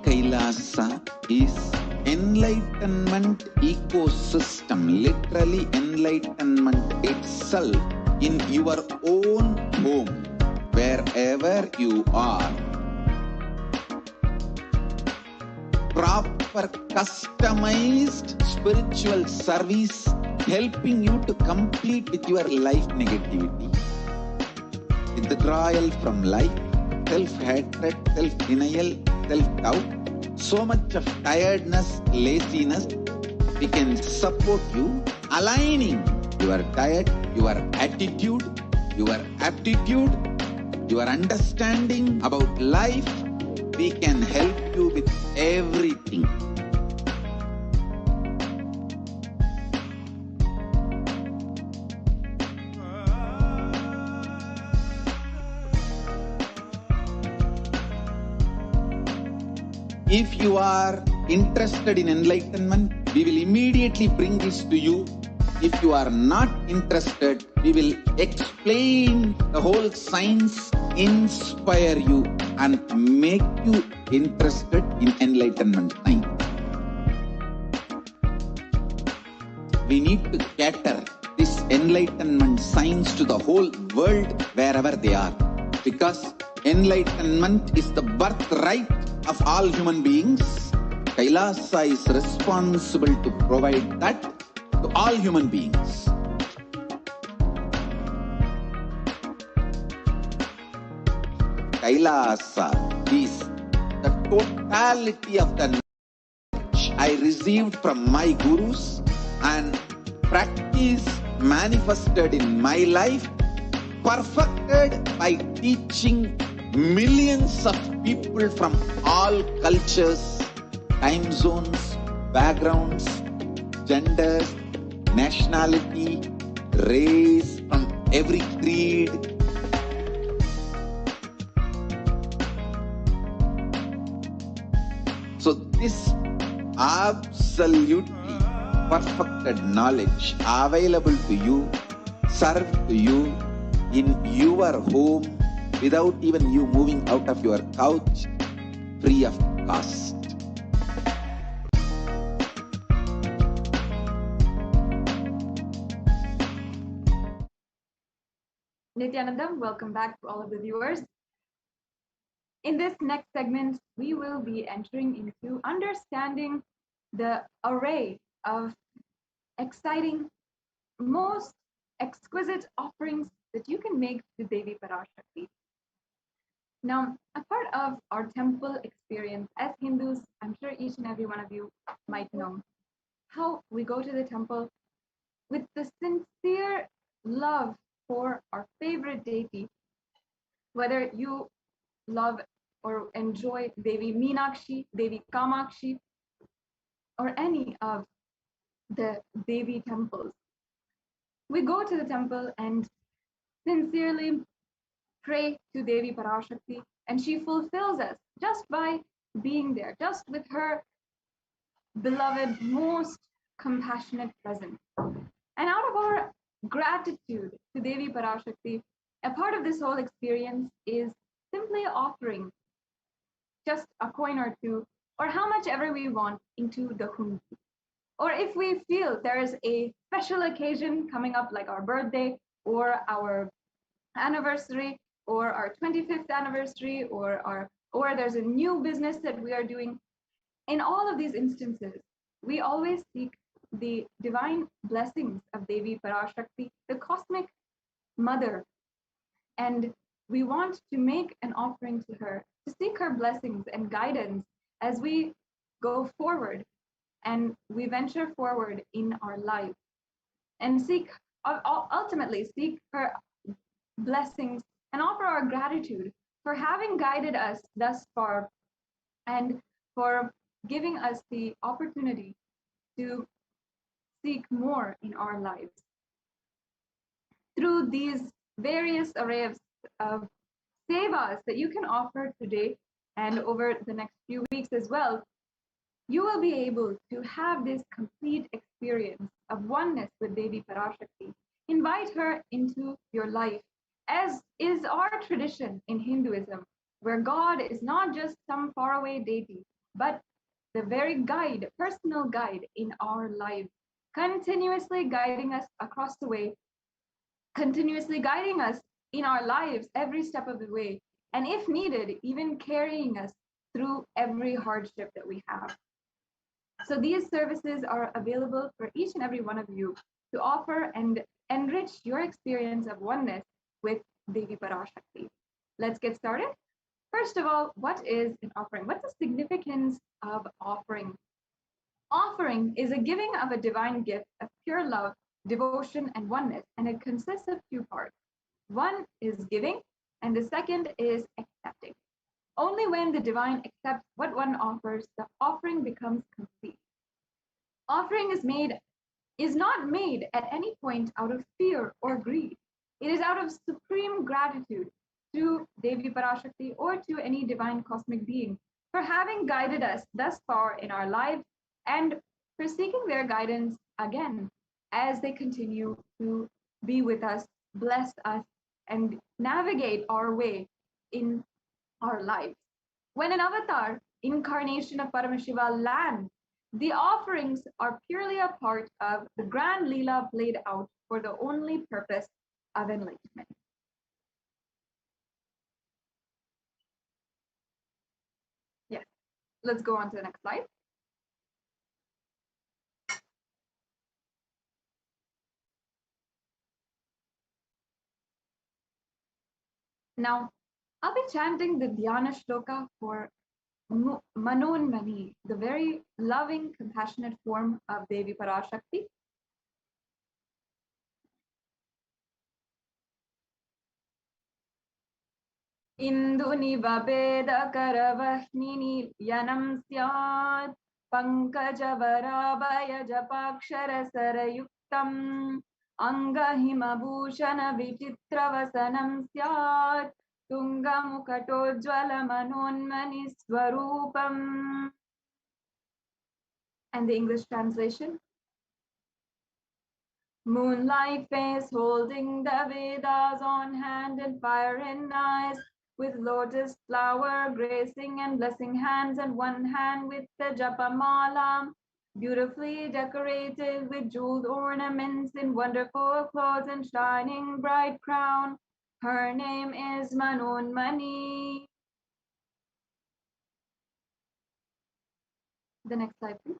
Kailasa is enlightenment ecosystem, literally enlightenment itself in your own home, wherever you are. Proper customized spiritual service helping you to complete with your life negativity, withdrawal from life, self-hatred, self-denial, self-doubt, so much of tiredness, laziness. We can support you, aligning your diet, your attitude, your aptitude, your understanding about life. We can help you with everything. If you are interested in enlightenment, we will immediately bring this to you. If you are not interested, we will explain the whole science, inspire you, and make you interested in enlightenment science. We need to cater this enlightenment science to the whole world wherever they are, because enlightenment is the birthright of all human beings. Kailasa is responsible to provide that to all human beings. Kailasa is the totality of the knowledge I received from my gurus and practice manifested in my life, perfected by teaching millions of people from all cultures, time zones, backgrounds, genders, nationality, race, from every creed. So this absolutely perfected knowledge available to you, served to you in your home, without even you moving out of your couch, free of cost. Nithyanandam, welcome back to all of the viewers. In this next segment, we will be entering into understanding the array of exciting, most exquisite offerings that you can make to Devi Parashakti. Now, a part of our temple experience as Hindus, I'm sure each and every one of you might know how we go to the temple with the sincere love for our favorite deity, whether you love or enjoy Devi Meenakshi, Devi Kamakshi, or any of the Devi temples. We go to the temple and sincerely pray to Devi Parashakti, and she fulfills us just by being there, just with her beloved, most compassionate presence. And out of our gratitude to Devi Parashakti, a part of this whole experience is simply offering just a coin or two, or how much ever we want, into the hundi. Or if we feel there is a special occasion coming up, like our birthday or our anniversary or our 25th anniversary, or there's a new business that we are doing, in all of these instances, we always seek the divine blessings of Devi Parashakti, the cosmic mother, and we want to make an offering to her to seek her blessings and guidance as we go forward and we venture forward in our life, and ultimately seek her blessings and offer our gratitude for having guided us thus far and for giving us the opportunity to seek more in our lives. Through these various array of sevas that you can offer today and over the next few weeks as well, you will be able to have this complete experience of oneness with Devi Parashakti. Invite her into your life, as is our tradition in Hinduism, where God is not just some faraway deity, but the very guide, personal guide in our lives, continuously guiding us across the way, continuously guiding us in our lives every step of the way, and if needed, even carrying us through every hardship that we have. So these services are available for each and every one of you to offer and enrich your experience of oneness with Devi Parashakti. Let's get started. First of all, what is an offering? What's the significance of offering? Offering is a giving of a divine gift of pure love, devotion, and oneness, and it consists of two parts. One is giving, and the second is accepting. Only when the divine accepts what one offers, the offering becomes complete. Offering is not made at any point out of fear or greed. It is out of supreme gratitude to Devi Parashakti or to any divine cosmic being for having guided us thus far in our lives and for seeking their guidance again as they continue to be with us, bless us, and navigate our way in our lives. When an avatar, incarnation of Paramashiva, lands, the offerings are purely a part of the grand Leela played out for the only purpose of enlightenment. Yes, let's go on to the next slide. Now, I'll be chanting the Dhyana Shloka for Manonmani, the very loving, compassionate form of Devi Parashakti. Induniva Veda Karavahmini Yanam Syat Pankajavara Japakshara Sarayuktam Angahimabhushana Vichitravasanam Syat Tungamukhatojjvala Manonmani Swarupam. And the English translation. Moonlight face holding the Vedas on hand and fire in eyes, with lotus flower gracing and blessing hands, and one hand with the Japamala, beautifully decorated with jeweled ornaments in wonderful clothes and shining bright crown. Her name is Manonmani. The next slide, please.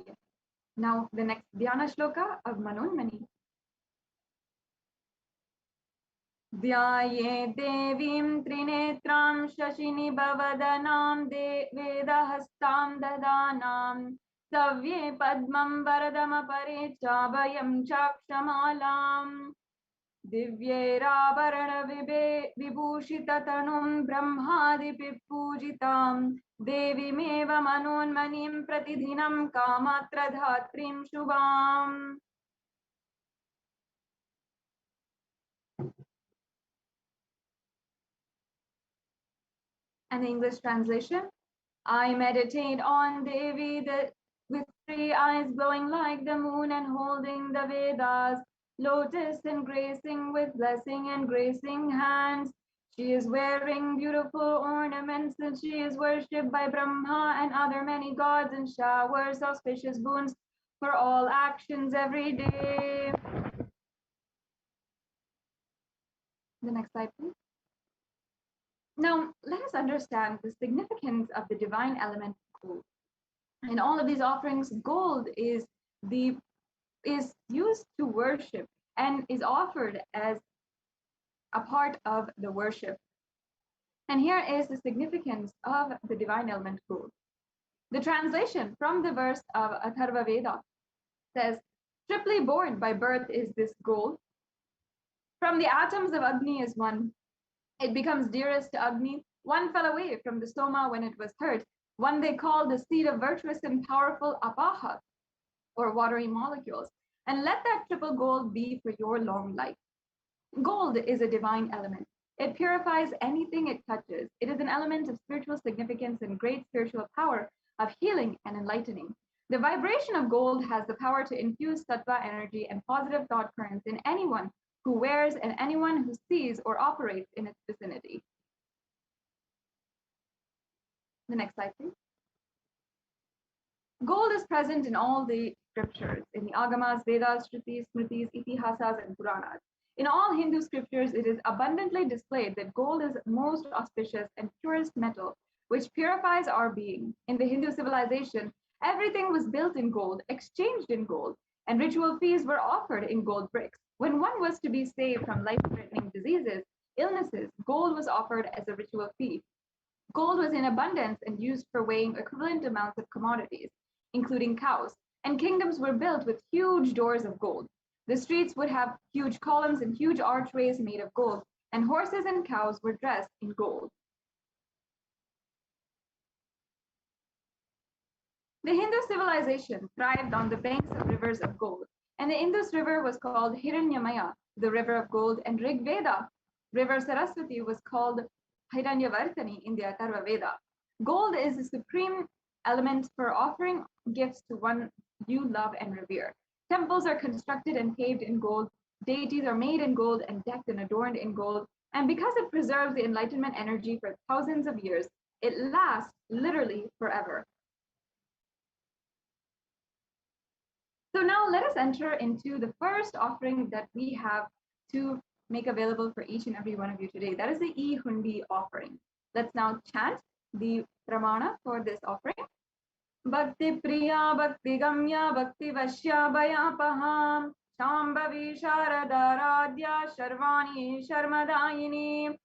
Yes. Now, the next Dhyana Shloka of Manonmani. Dhyaye devim trinetram shashini bhavadhanam vedahastam dadanam savye padmam varadama parichabhayam chakshamalam divyeravarana vibhushitatanum brahmadipi pujitam devimeva manonmanim pratidhinam kamatradhatrim shubham. And the English translation. I meditate on Devi with 3 eyes glowing like the moon and holding the Vedas, lotus and gracing with blessing and gracing hands. She is wearing beautiful ornaments and she is worshipped by Brahma and other many gods and showers auspicious boons for all actions every day. The next slide, please. Now, let us understand the significance of the divine element gold. In all of these offerings, gold is used to worship and is offered as a part of the worship. And here is the significance of the divine element gold. The translation from the verse of Atharva Veda says, triply born by birth is this gold. From the atoms of Agni is one. It becomes dearest to Agni. One fell away from the Soma when it was hurt. One they call the seed of virtuous and powerful Apaha, or watery molecules. And let that triple gold be for your long life. Gold is a divine element. It purifies anything it touches. It is an element of spiritual significance and great spiritual power of healing and enlightening. The vibration of gold has the power to infuse sattva energy and positive thought currents in anyone who wears and anyone who sees or operates in its vicinity. The next slide, please. Gold is present in all the scriptures, in the Agamas, Vedas, Shrutis, Smritis, Itihasas, and Puranas. In all Hindu scriptures, it is abundantly displayed that gold is most auspicious and purest metal, which purifies our being. In the Hindu civilization, everything was built in gold, exchanged in gold, and ritual fees were offered in gold bricks. When one was to be saved from life-threatening diseases, illnesses, gold was offered as a ritual fee. Gold was in abundance and used for weighing equivalent amounts of commodities, including cows, and kingdoms were built with huge doors of gold. The streets would have huge columns and huge archways made of gold, and horses and cows were dressed in gold. The Hindu civilization thrived on the banks of rivers of gold, and the Indus River was called Hiranyamaya, the river of gold, and Rig Veda, river Saraswati, was called Hiranyavartani in the Atharva Veda. Gold is the supreme element for offering gifts to one you love and revere. Temples are constructed and paved in gold. Deities are made in gold and decked and adorned in gold. And because it preserves the enlightenment energy for thousands of years, it lasts literally forever. So now let us enter into the first offering that we have to make available for each and every one of you today. That is the E-Hundi offering. Let's now chant the pramana for this offering. Bhakti Priya, Bhakti Gamya, Bhakti Vashya, Bhayapaham, Shambhavi Sharadaradhya, Sharvani Sharmadayini.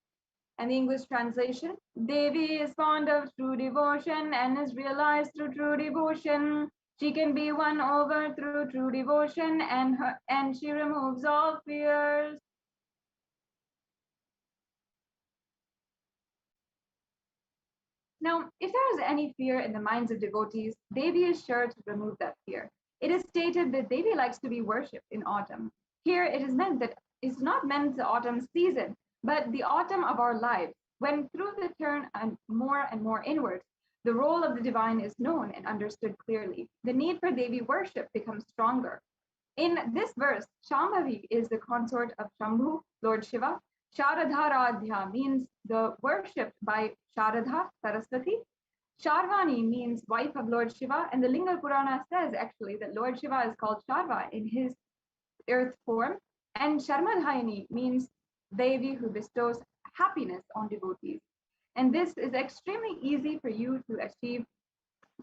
And the English translation, Devi is fond of true devotion and is realized through true devotion. She can be won over through true devotion, and she removes all fears. Now, if there is any fear in the minds of devotees, Devi is sure to remove that fear. It is stated that Devi likes to be worshipped in autumn. Here it is meant that it's not meant the autumn season, but the autumn of our lives, when through the turn and more inwards, the role of the divine is known and understood clearly. The need for Devi worship becomes stronger. In this verse, Shambhavi is the consort of Shambhu, Lord Shiva. Sharadharadhya means the worshipped by Sharadha, Saraswati. Sharvani means wife of Lord Shiva, and the Linga Purana says actually that Lord Shiva is called Sharva in his earth form. And Sharmadhayani means Devi who bestows happiness on devotees. And this is extremely easy for you to achieve.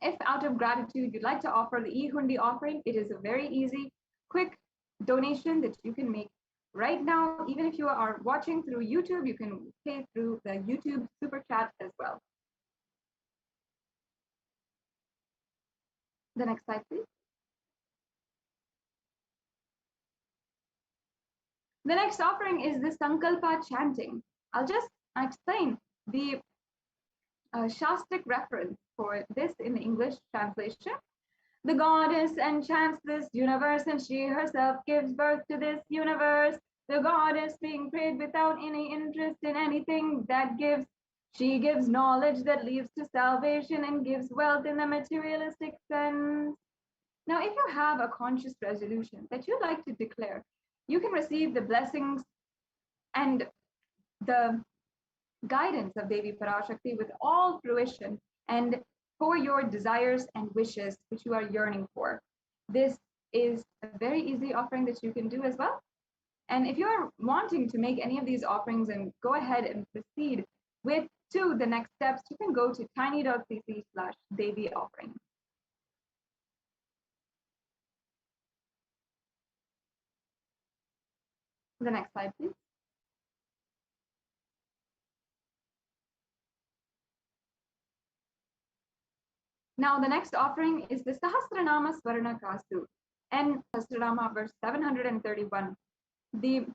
If out of gratitude you'd like to offer the E-Hundi offering, it is a very easy, quick donation that you can make right now. Even if you are watching through YouTube, you can pay through the YouTube super chat as well. The next slide, please. The next offering is the Sankalpa chanting. I'll just explain the Shastic reference for this in the English translation. The goddess enchants this universe, and she herself gives birth to this universe. The goddess being prayed without any interest in anything that gives. She gives knowledge that leads to salvation and gives wealth in the materialistic sense. Now, if you have a conscious resolution that you'd like to declare, you can receive the blessings and the guidance of Devi Parashakti with all fruition and for your desires and wishes which you are yearning for. This is a very easy offering that you can do as well. And if you are wanting to make any of these offerings and go ahead and proceed to the next steps, you can go to tiny.cc/Devi offering. The next slide, please. Now, the next offering is the Sahasranama Swarna Kastu and Sahasranama verse 731. The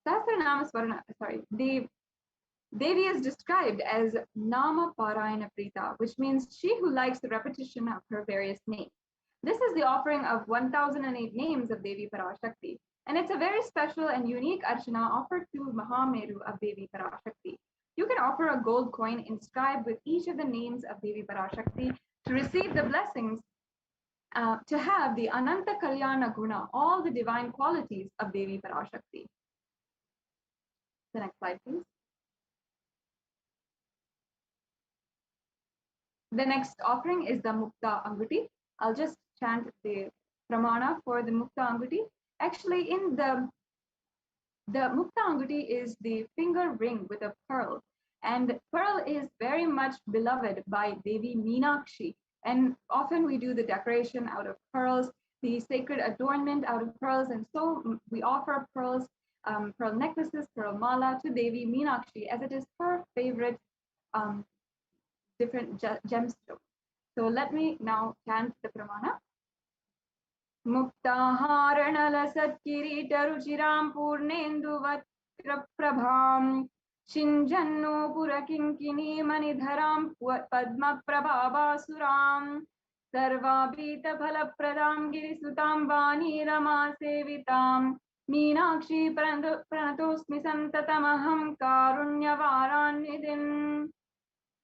Sahasranama Swarna, the Devi is described as Nama Parayana Prita, which means she who likes the repetition of her various names. This is the offering of 1008 names of Devi Parashakti, and it's a very special and unique archana offered to Mahameru of Devi Parashakti. You can offer a gold coin inscribed with each of the names of Devi Parashakti to receive the blessings, to have the Ananta Kalyana Guna, all the divine qualities of Devi Parashakti. The next slide, please. The next offering is the Mukta Anguti. I'll just chant the pramana for the Mukta Anguti. Actually, in the Mukta Anguti is the finger ring with a pearl. And pearl is very much beloved by Devi Meenakshi. And often we do the decoration out of pearls, the sacred adornment out of pearls. And so we offer pearls, pearl necklaces, pearl mala to Devi Meenakshi, as it is her favorite different gemstones. So let me now chant the pramana. Muktaharanala satkirita ruchiram purnendu vakrabham shinjanno purakinkini manidharam padma prabhavasuram sarvabhita phalapradam girisutam vani rama sevitam Meenakshi pranatosmi santatamaham karunyavaranidhin.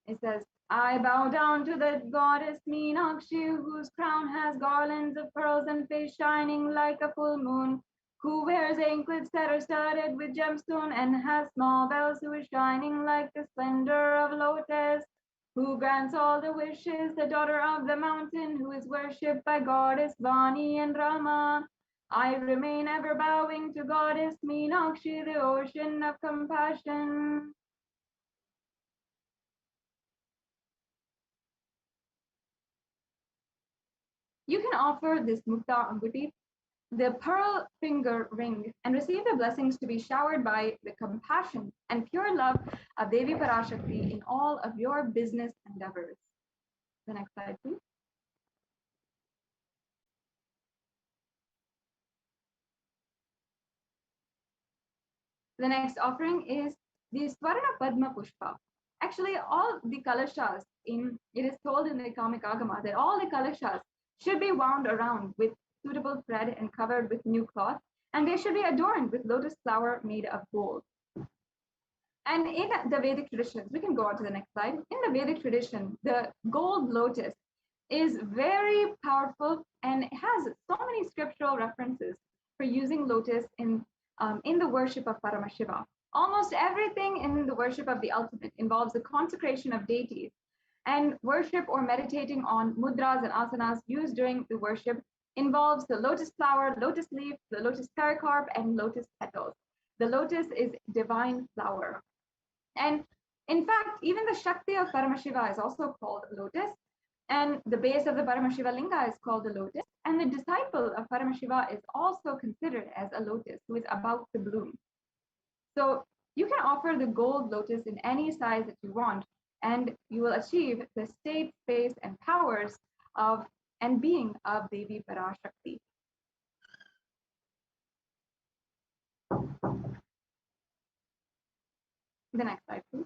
It says, I bow down to the goddess Meenakshi, whose crown has garlands of pearls and face shining like a full moon, who wears anklets that are studded with gemstone and has small bells, who is shining like the splendor of lotus, who grants all the wishes, the daughter of the mountain, who is worshipped by goddess Vani and Rama. I remain ever bowing to goddess Meenakshi, the ocean of compassion. You can offer this Mukta Anguti, the pearl finger ring, and receive the blessings to be showered by the compassion and pure love of Devi Parashakti in all of your business endeavors. The next slide, please. The next offering is the Swarna Padma Pushpa. Actually, all the kalashas it is told in the Kamik Agama that all the kalashas should be wound around with suitable thread and covered with new cloth, and they should be adorned with lotus flower made of gold. And in the Vedic traditions, we can go on to the next slide. In the Vedic tradition, the gold lotus is very powerful and has so many scriptural references for using lotus in the worship of Paramashiva. Almost everything in the worship of the ultimate involves the consecration of deities, and worship or meditating on mudras and asanas used during the worship involves the lotus flower, lotus leaf, the lotus pericarp, and lotus petals. The lotus is divine flower. And in fact, even the Shakti of Paramashiva is also called lotus, and the base of the Paramashiva linga is called the lotus, and the disciple of Paramashiva is also considered as a lotus who is about to bloom. So you can offer the gold lotus in any size that you want, and you will achieve the state, space, and powers of and being of Devi Parashakti. The next slide, please.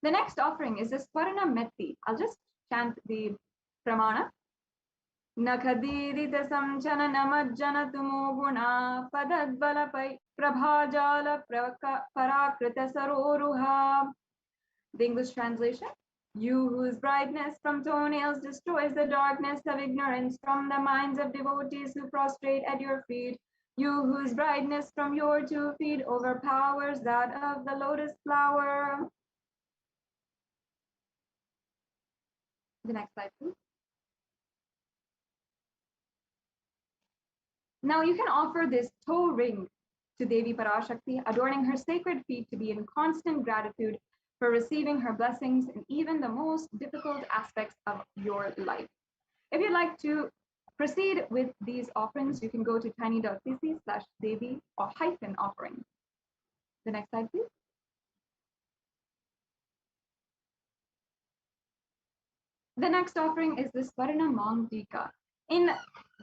The next offering is the Swarna Metti. I'll just chant the pramana. Nakhadirita samchana namajjana tumo guna padadbala prabhajala parakrita saroruha. The English translation. You whose brightness from toenails destroys the darkness of ignorance from the minds of devotees who prostrate at your feet. You whose brightness from your 2 feet overpowers that of the lotus flower. The next slide, please. Now you can offer this toe ring to Devi Parashakti, adorning her sacred feet to be in constant gratitude for receiving her blessings in even the most difficult aspects of your life. If you'd like to proceed with these offerings, you can go to tiny.cc/Devi or -offering. The next slide, please. The next offering is the Swarna Mangtika. In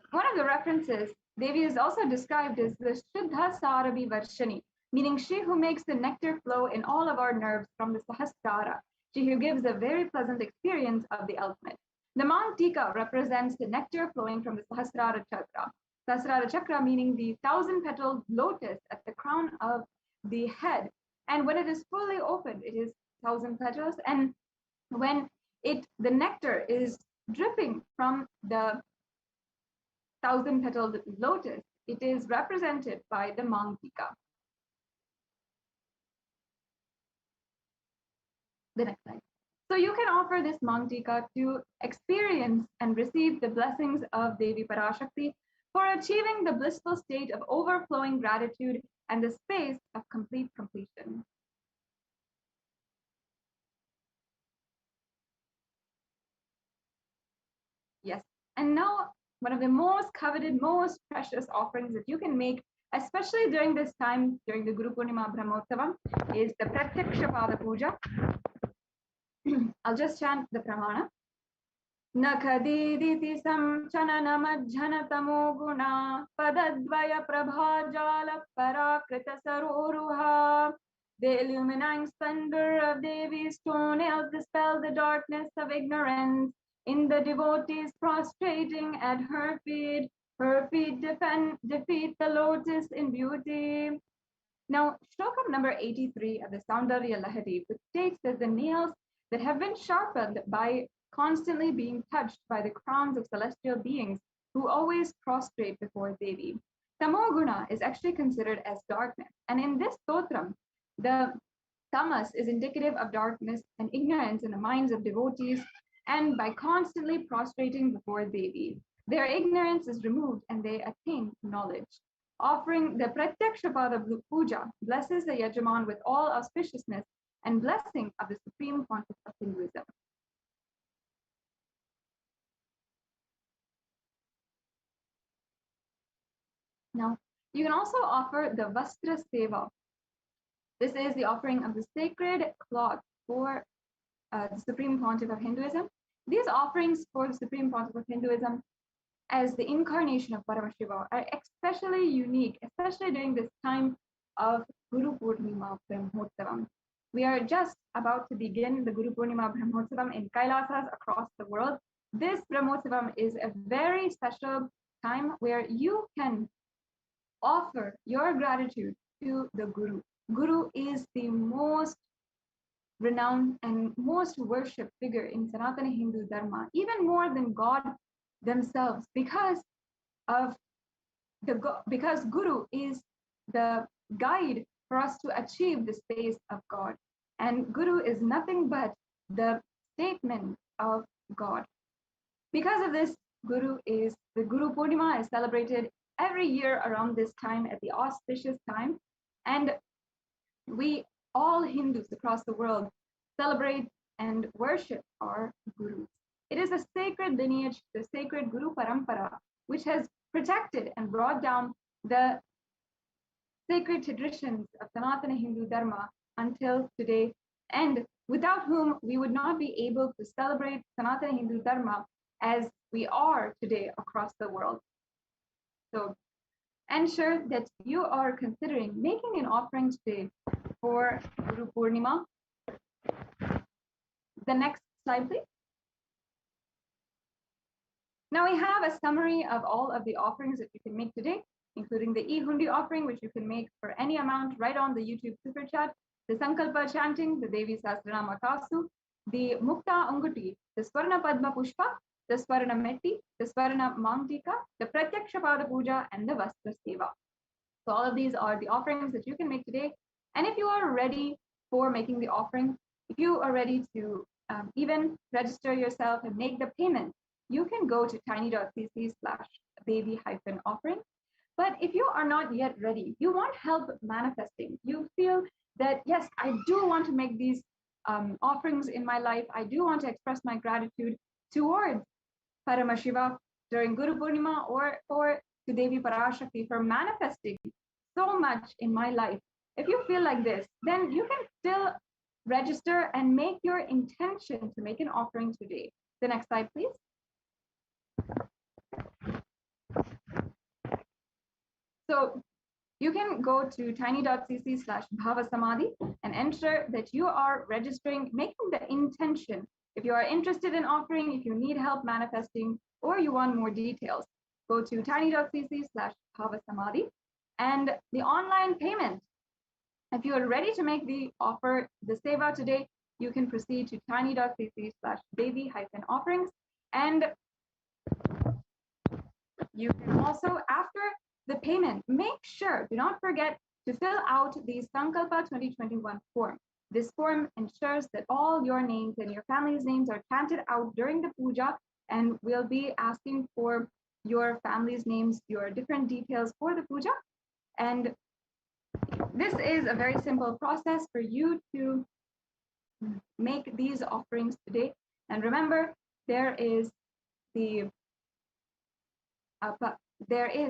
one of the references, Devi is also described as the Shuddha Sarabi Varshani, meaning she who makes the nectar flow in all of our nerves from the Sahasrara, she who gives a very pleasant experience of the ultimate. The Mangtika represents the nectar flowing from the Sahasrara Chakra. Sahasrara Chakra meaning the 1,000-petaled lotus at the crown of the head. And when it is fully opened, it is 1,000 petals. And when the nectar is dripping from the 1,000-petaled lotus, it is represented by the Mangtika. The next slide. So you can offer this Mangtika to experience and receive the blessings of Devi Parashakti for achieving the blissful state of overflowing gratitude and the space of complete completion. Yes, and now one of the most coveted, most precious offerings that you can make, especially during this time, during the Guru Purnima Brahmotsavam, is the Pratyaksha Pada Puja. I'll just chant the Pramana. Nakadiditi samchanana majhanatamo guna padadvaya prabhajala parakrita saroruha. The illuminating splendor of Devi's toenails dispel the darkness of ignorance. In the devotees prostrating at her feet defeat the lotus in beauty. Now, shloka number 83 of the Saundarya Lahari, which states that the nails that have been sharpened by constantly being touched by the crowns of celestial beings who always prostrate before Devi. Tamoguna is actually considered as darkness. And in this stotram, the tamas is indicative of darkness and ignorance in the minds of devotees. And by constantly prostrating before Devi, their ignorance is removed and they attain knowledge. Offering the Pratyaksha Pada Puja blesses the Yajaman with all auspiciousness and blessing of the Supreme Pontiff of Hinduism. Now, you can also offer the Vastra Seva. This is the offering of the sacred cloth for the Supreme Pontiff of Hinduism. These offerings for the Supreme Pontiff of Hinduism as the incarnation of Paramashiva are especially unique, especially during this time of Guru Purnima Brahmotsavam. We are just about to begin the Guru Purnima Brahmotsavam in Kailasas across the world. This Brahmotsavam is a very special time where you can offer your gratitude to the Guru. Guru is the most renowned and most worshipped figure in Sanatana Hindu Dharma, even more than God themselves, because Guru is the guide for us to achieve the space of God. And Guru is nothing but the statement of God. Because of this, the Guru Purnima is celebrated every year around this time at the auspicious time. And we, all Hindus across the world, celebrate and worship our Gurus. It is a sacred lineage, the sacred Guru Parampara, which has protected and brought down the sacred traditions of Sanatana Hindu Dharma until today, and without whom we would not be able to celebrate Sanatana Hindu Dharma as we are today across the world. So ensure that you are considering making an offering today for Guru Purnima. The next slide, please. Now we have a summary of all of the offerings that you can make today, including the e-hundi offering, which you can make for any amount right on the YouTube super chat, the Sankalpa chanting, the Devi Sahasranama Kasu, the Mukta Anguti, the Swarna Padma Pushpa, the Swarna Metti, the Swarna Mangtika, the Pratyaksha Pada Puja, and the Vastra Seva. So all of these are the offerings that you can make today. And if you are ready for making the offering, if you are ready to even register yourself and make the payment, you can go to tiny.cc/baby-offering. But if you are not yet ready, you want help manifesting, you feel that, yes, I do want to make these offerings in my life, I do want to express my gratitude towards Paramashiva during Guru Purnima or to Devi Parashakti for manifesting so much in my life. If you feel like this, then you can still register and make your intention to make an offering today. The next slide, please. So you can go to tiny.cc/bhavasamadhi and ensure that you are registering, making the intention. If you are interested in offering, if you need help manifesting, or you want more details, go to tiny.cc/bhavasamadhi and the online payment. If you are ready to make the offer, the seva today, you can proceed to tiny.cc/devi-offerings. And you can also, after the payment, make sure, do not forget to fill out the Sankalpa 2021 form. This form ensures that all your names and your family's names are chanted out during the puja, and we'll be asking for your family's names, your different details for the puja. And this is a very simple process for you to make these offerings today. And remember, there is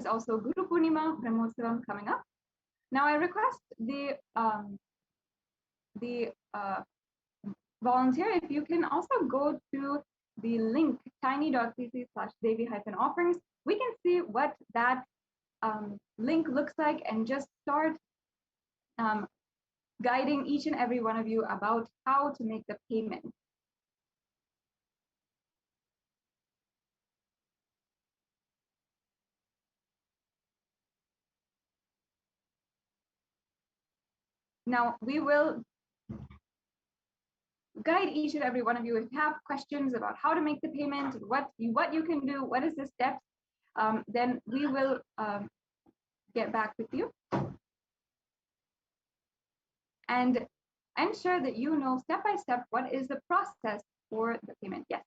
also Guru Purnima Brahmotsavam coming up. Now I request the volunteer, if you can also go to the link tiny.cc/devi-offerings. We can see what that link looks like and just start guiding each and every one of you about how to make the payment. Now, we will guide each and every one of you. If you have questions about how to make the payment, what you can do, what is the steps, then we will get back with you. And ensure that you know step by step what is the process for the payment. Yes.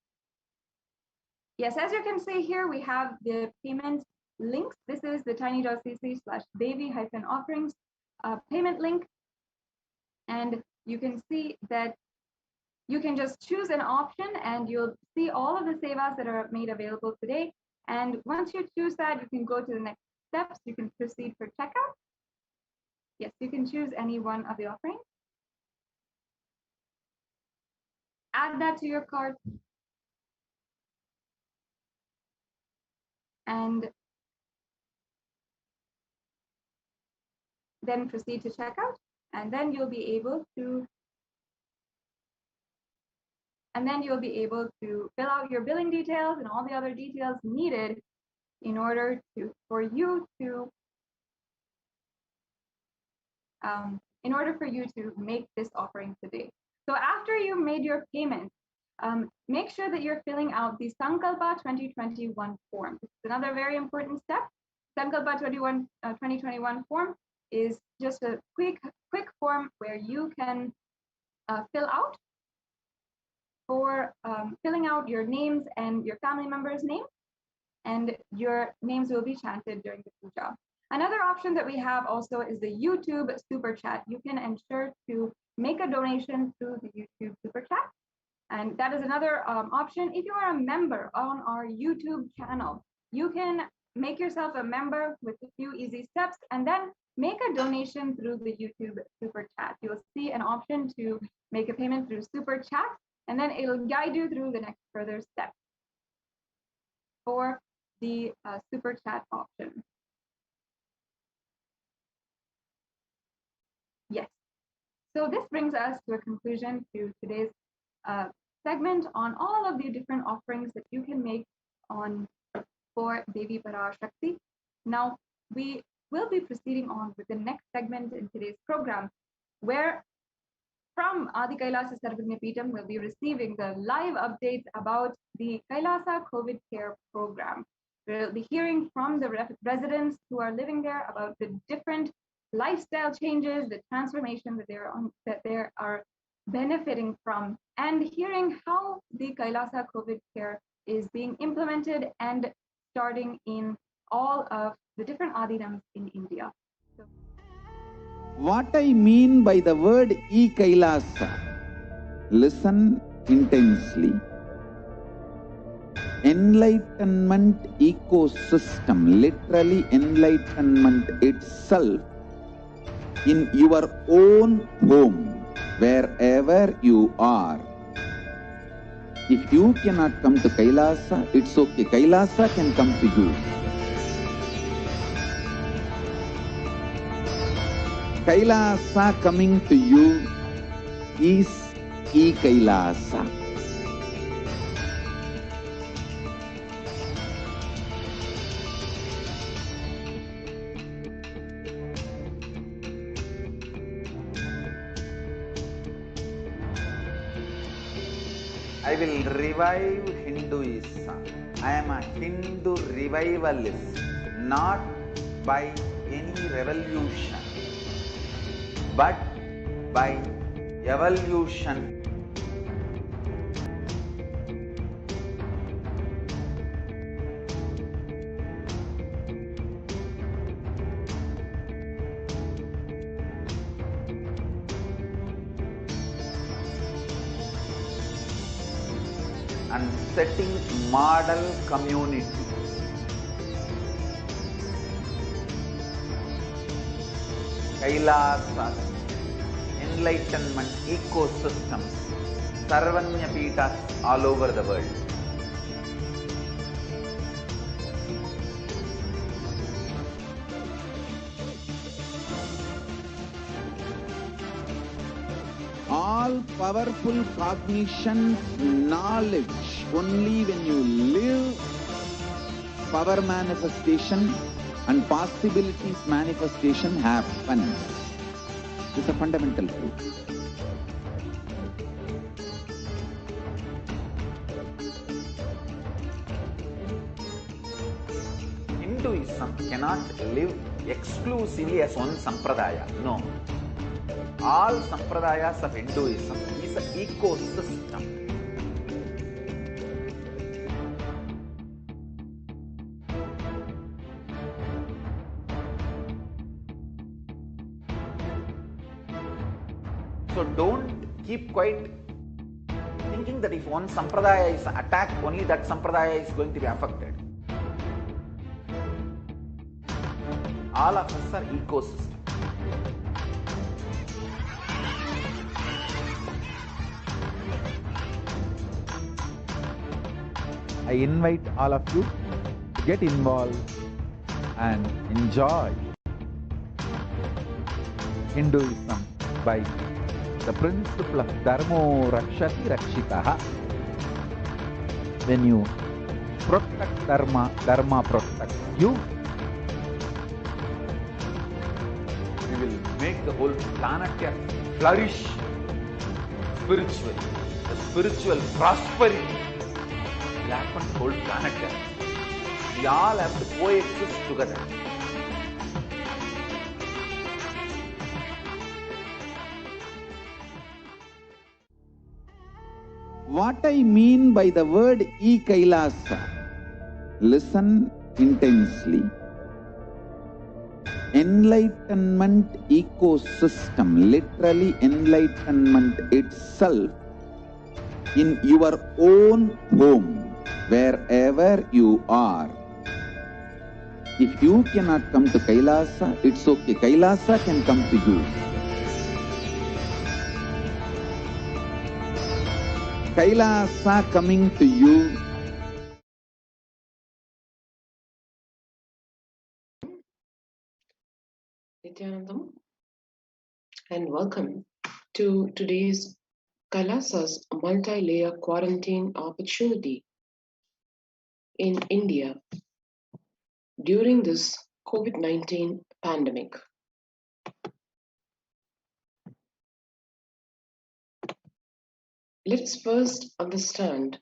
Yes, as you can see here, we have the payment links. This is the tiny.cc/devi-offerings payment link. And you can see that you can just choose an option and you'll see all of the sevas that are made available today. And once you choose that, you can go to the next steps. You can proceed for checkout. Yes, you can choose any one of the offerings. Add that to your cart. And then proceed to checkout. And then you'll be able to fill out your billing details and all the other details needed in order for you to make this offering today. So after you made your payment, make sure that you're filling out the Sankalpa 2021 form. This is another very important step. Sankalpa 2021 form is just a quick form where you can fill out for filling out your names and your family members' names, and your names will be chanted during the puja. Another option that we have also is the YouTube Super Chat. You can ensure to make a donation through the YouTube Super Chat. And that is another option. If you are a member on our YouTube channel, you can make yourself a member with a few easy steps and then make a donation through the YouTube Super Chat. You'll see an option to make a payment through Super Chat, and then it'll guide you through the next further steps for the Super Chat option. Yes. So this brings us to a conclusion to today's segment on all of the different offerings that you can make for Devi Parashakti. Now, we will be proceeding on with the next segment in today's program, where from Adi Kailasa Sarvagnya Peetham we'll be receiving the live updates about the Kailasa COVID care program. We'll be hearing from the residents who are living there about the different lifestyle changes, the transformation that they are benefiting from, and hearing how the Kailasa COVID care is being implemented and starting in all of the different adinams in India. So, what I mean by the word Kailasa, listen intensely. Enlightenment ecosystem, literally enlightenment itself, in your own home, wherever you are. If you cannot come to Kailasa, it's okay. Kailasa can come to you. Kailasa coming to you is Kailasa. I will revive Hinduism. I am a Hindu revivalist, not by any revolution, but by evolution. And setting model community. Kailasa, enlightenment ecosystems, Sarvanya Peethas all over the world. All powerful cognition, knowledge, only when you live, power manifestation and possibilities manifestation happens. It's a fundamental truth. Hinduism cannot live exclusively as one sampradaya. No. All sampradayas of Hinduism is an ecosystem. So don't keep quiet thinking that if one sampradaya is attacked, only that sampradaya is going to be affected. All of us are ecosystems. I invite all of you to get involved and enjoy Hinduism by the principle of Dharmo Rakshati Rakshitaha. When you protect Dharma, Dharma protects you. We will make the whole planet flourish spiritually. The spiritual prosperity will happen to the whole planet. We all have to coexist together. What I mean by the word Kailasa, listen intensely. Enlightenment ecosystem, literally enlightenment itself, in your own home, wherever you are. If you cannot come to Kailasa, it's okay. Kailasa can come to you. Kailasa coming to you. Nithyanandam, and welcome to today's Kailasa's multi-layer quarantine opportunity in India during this COVID-19 pandemic. Let's first understand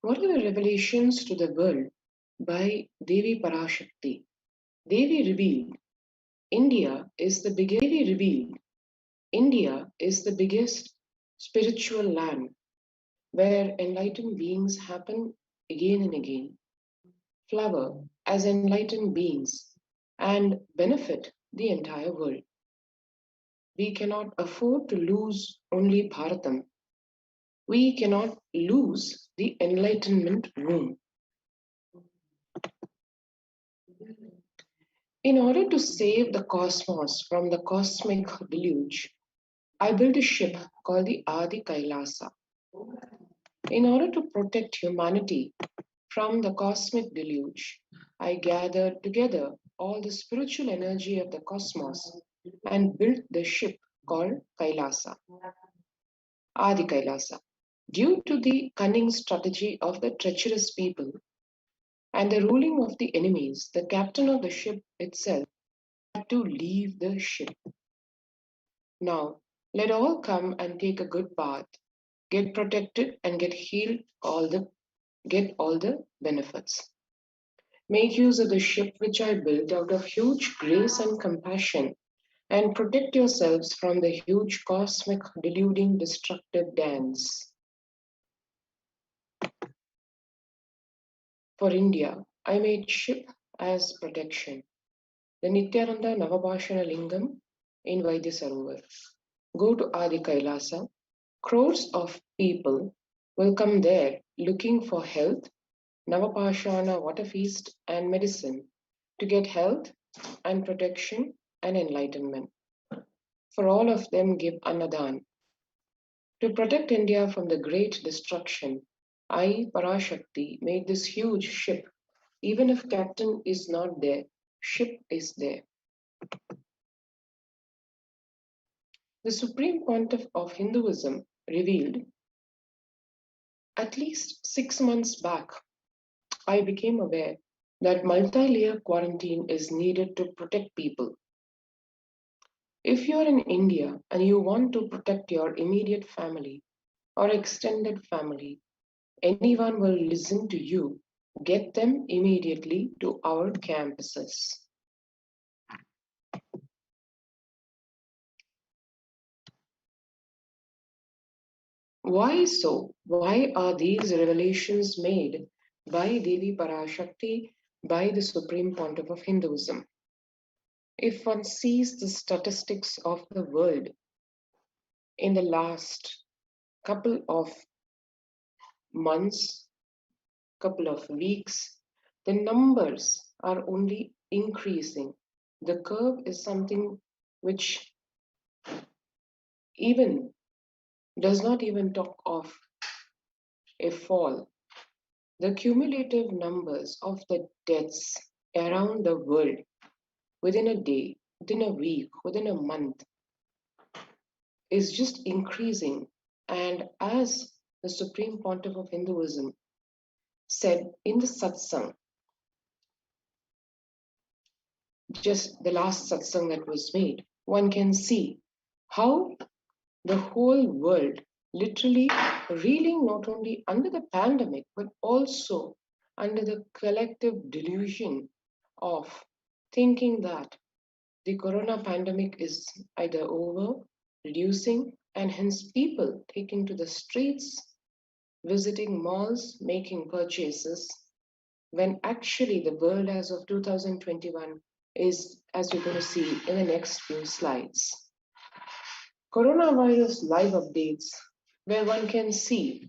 what are the revelations to the world by Devi Parashakti. Devi revealed India is the biggest spiritual land where enlightened beings happen again and again, flower as enlightened beings, and benefit the entire world. We cannot afford to lose only Bharatam. We cannot lose the enlightenment room. In order to save the cosmos from the cosmic deluge, I built a ship called the Adi Kailasa. In order to protect humanity from the cosmic deluge, I gathered together all the spiritual energy of the cosmos and built the ship called Kailasa, Adi Kailasa. Due to the cunning strategy of the treacherous people and the ruling of the enemies, the captain of the ship itself had to leave the ship. Now, let all come and take a good bath, get protected and get healed get all the benefits. Make use of the ship which I built out of huge grace and compassion, and protect yourselves from the huge cosmic deluding destructive dance. For India, I made ship as protection. The Nithyananda Lingam in Vaidyasarovar. Go to Adi Kailasa. Crores of people will come there looking for health, Navapashana water feast, and medicine to get health and protection and enlightenment. For all of them, give Annadan. To protect India from the great destruction, I, Parashakti, made this huge ship. Even if captain is not there, ship is there. The Supreme Pontiff of Hinduism revealed, at least 6 months back, I became aware that multi-layer quarantine is needed to protect people. If you're in India and you want to protect your immediate family or extended family, anyone will listen to you. Get them immediately to our campuses. Why so? Why are these revelations made by Devi Parashakti, by the Supreme Pontiff of Hinduism? If one sees the statistics of the world in the last couple of months, couple of weeks, the numbers are only increasing. The curve is something which even does not even talk of a fall. The cumulative numbers of the deaths around the world within a day, within a week, within a month is just increasing. And as the Supreme Pontiff of Hinduism said in the satsang, just the last satsang that was made, one can see how the whole world literally reeling not only under the pandemic, but also under the collective delusion of thinking that the corona pandemic is either over, reducing, and hence people taking to the streets, visiting malls, making purchases, when actually the world as of 2021 is, as we're going to see in the next few slides. Coronavirus live updates, where one can see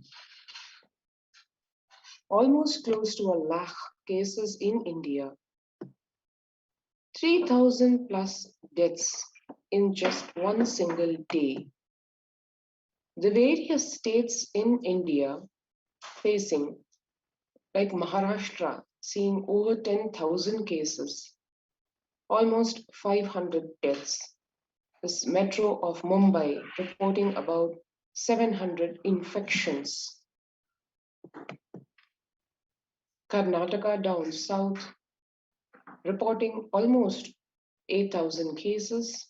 almost close to 1 lakh cases in India, 3,000 plus deaths in just one single day. The various states in India facing, like Maharashtra, seeing over 10,000 cases, almost 500 deaths. This metro of Mumbai reporting about 700 infections. Karnataka down south reporting almost 8,000 cases,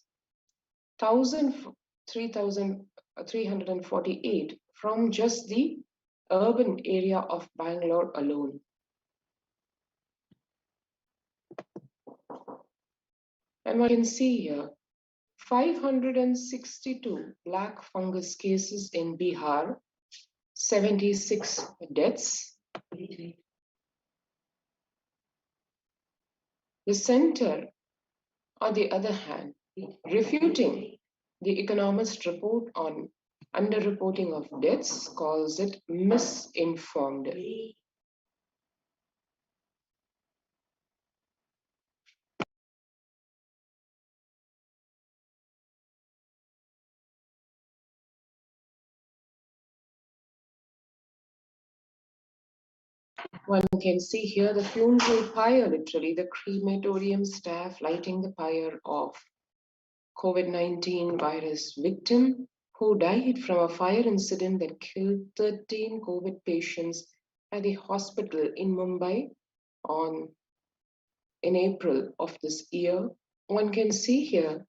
3,348 from just the urban area of Bangalore alone. And one can see here 562 black fungus cases in Bihar, 76 deaths. The center, on the other hand, refuting the Economist report on underreporting of deaths, calls it misinformed. One can see here the funeral pyre, literally, the crematorium staff lighting the pyre of COVID-19 virus victim who died from a fire incident that killed 13 COVID patients at the hospital in Mumbai in April of this year. One can see here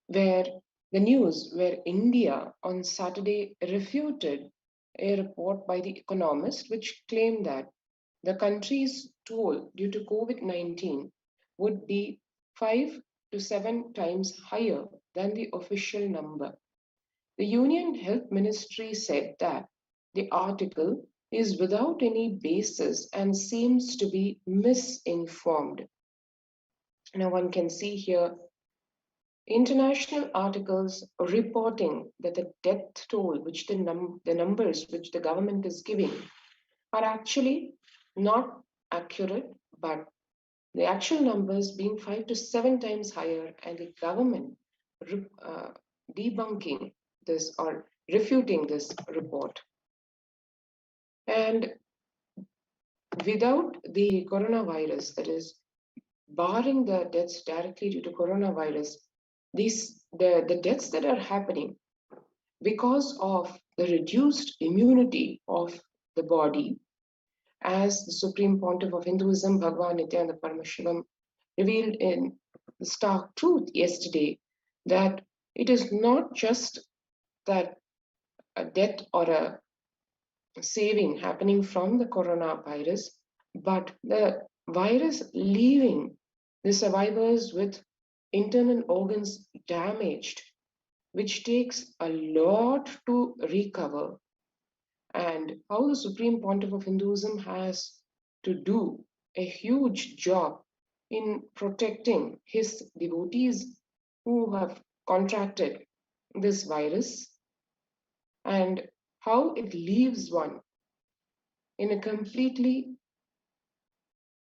where the news where India on Saturday refuted a report by The Economist which claimed that the country's toll due to COVID-19 would be 5 to 7 times higher than the official number. The Union Health Ministry said that the article is without any basis and seems to be misinformed. Now one can see here international articles reporting that the death toll, which the numbers which the government is giving, are actually not accurate, but the actual numbers being 5 to 7 times higher, and the government debunking this or refuting this report. And without the coronavirus, that is, barring the deaths directly due to coronavirus, the deaths that are happening because of the reduced immunity of the body, as the Supreme Pontiff of Hinduism, Bhagwan Nithyananda Paramashivam, revealed in the stark truth yesterday, that it is not just that a death or a saving happening from the coronavirus, but the virus leaving the survivors with internal organs damaged, which takes a lot to recover, and how the Supreme Pontiff of Hinduism has to do a huge job in protecting his devotees who have contracted this virus, and how it leaves one in a completely,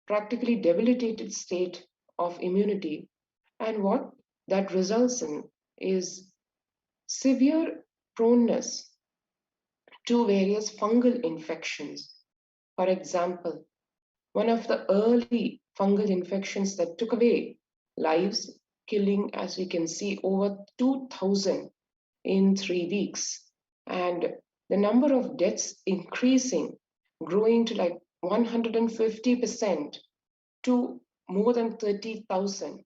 practically debilitated state of immunity. And what that results in is severe proneness to various fungal infections. For example, one of the early fungal infections that took away lives, killing, as we can see, over 2,000 in 3 weeks, and the number of deaths increasing, growing to like 150% to more than 30,000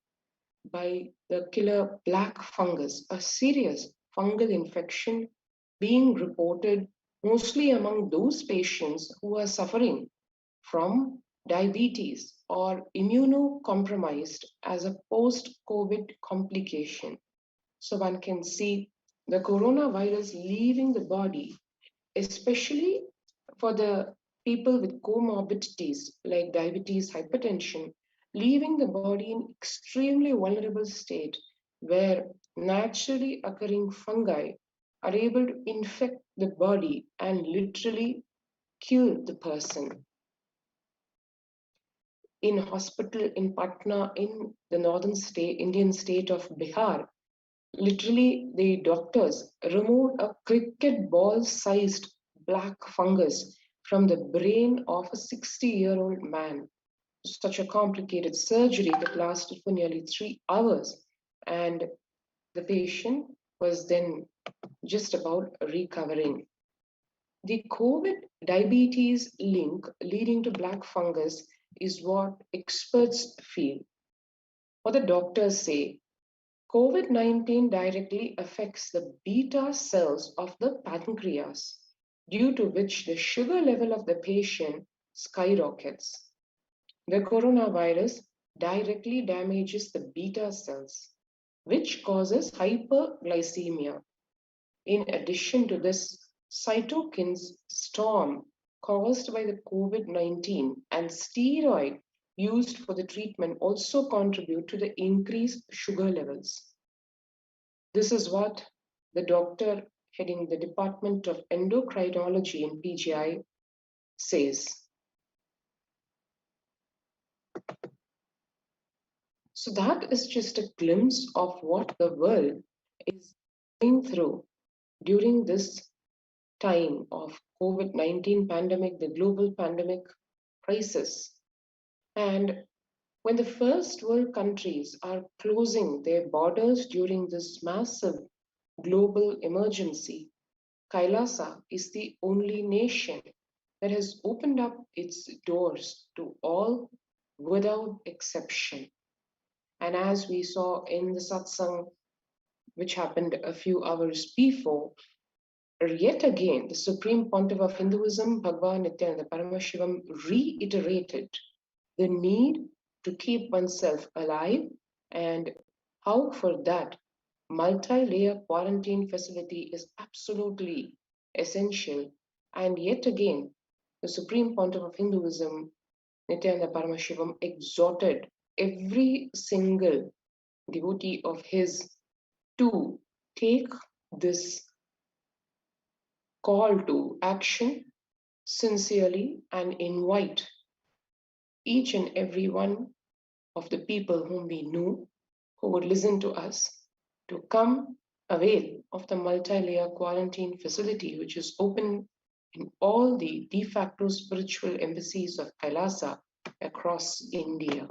by the killer black fungus, a serious fungal infection being reported mostly among those patients who are suffering from diabetes or immunocompromised as a post-COVID complication. So one can see the coronavirus leaving the body, especially for the people with comorbidities like diabetes, hypertension, leaving the body in extremely vulnerable state where naturally occurring fungi are able to infect the body and literally kill the person. In hospital in Patna in the northern state, Indian state of Bihar, literally the doctors removed a cricket ball sized black fungus from the brain of a 60-year-old man. Such a complicated surgery that lasted for nearly 3 hours, and the patient was then just about recovering. The COVID diabetes link leading to black fungus is what experts feel. What the doctors say, COVID-19 directly affects the beta cells of the pancreas, due to which the sugar level of the patient skyrockets. The coronavirus directly damages the beta cells, which causes hyperglycemia. In addition to this, cytokines storm caused by the COVID-19 and steroid used for the treatment also contribute to the increased sugar levels. This is what the doctor heading the Department of Endocrinology in PGI says. So that is just a glimpse of what the world is going through during this time of COVID-19 pandemic, the global pandemic crisis. And when the first world countries are closing their borders during this massive global emergency, Kailasa is the only nation that has opened up its doors to all without exception. And as we saw in the satsang, which happened a few hours before, yet again, the Supreme Pontiff of Hinduism, Bhagavan Nithyananda Paramashivam, reiterated the need to keep oneself alive and how for that multi-layer quarantine facility is absolutely essential. And yet again, the Supreme Pontiff of Hinduism, Nithyananda Paramashivam, exhorted every single devotee of his to take this call to action sincerely and invite each and every one of the people whom we knew who would listen to us to come avail of the multi-layer quarantine facility which is open in all the de facto spiritual embassies of Kailasa across India.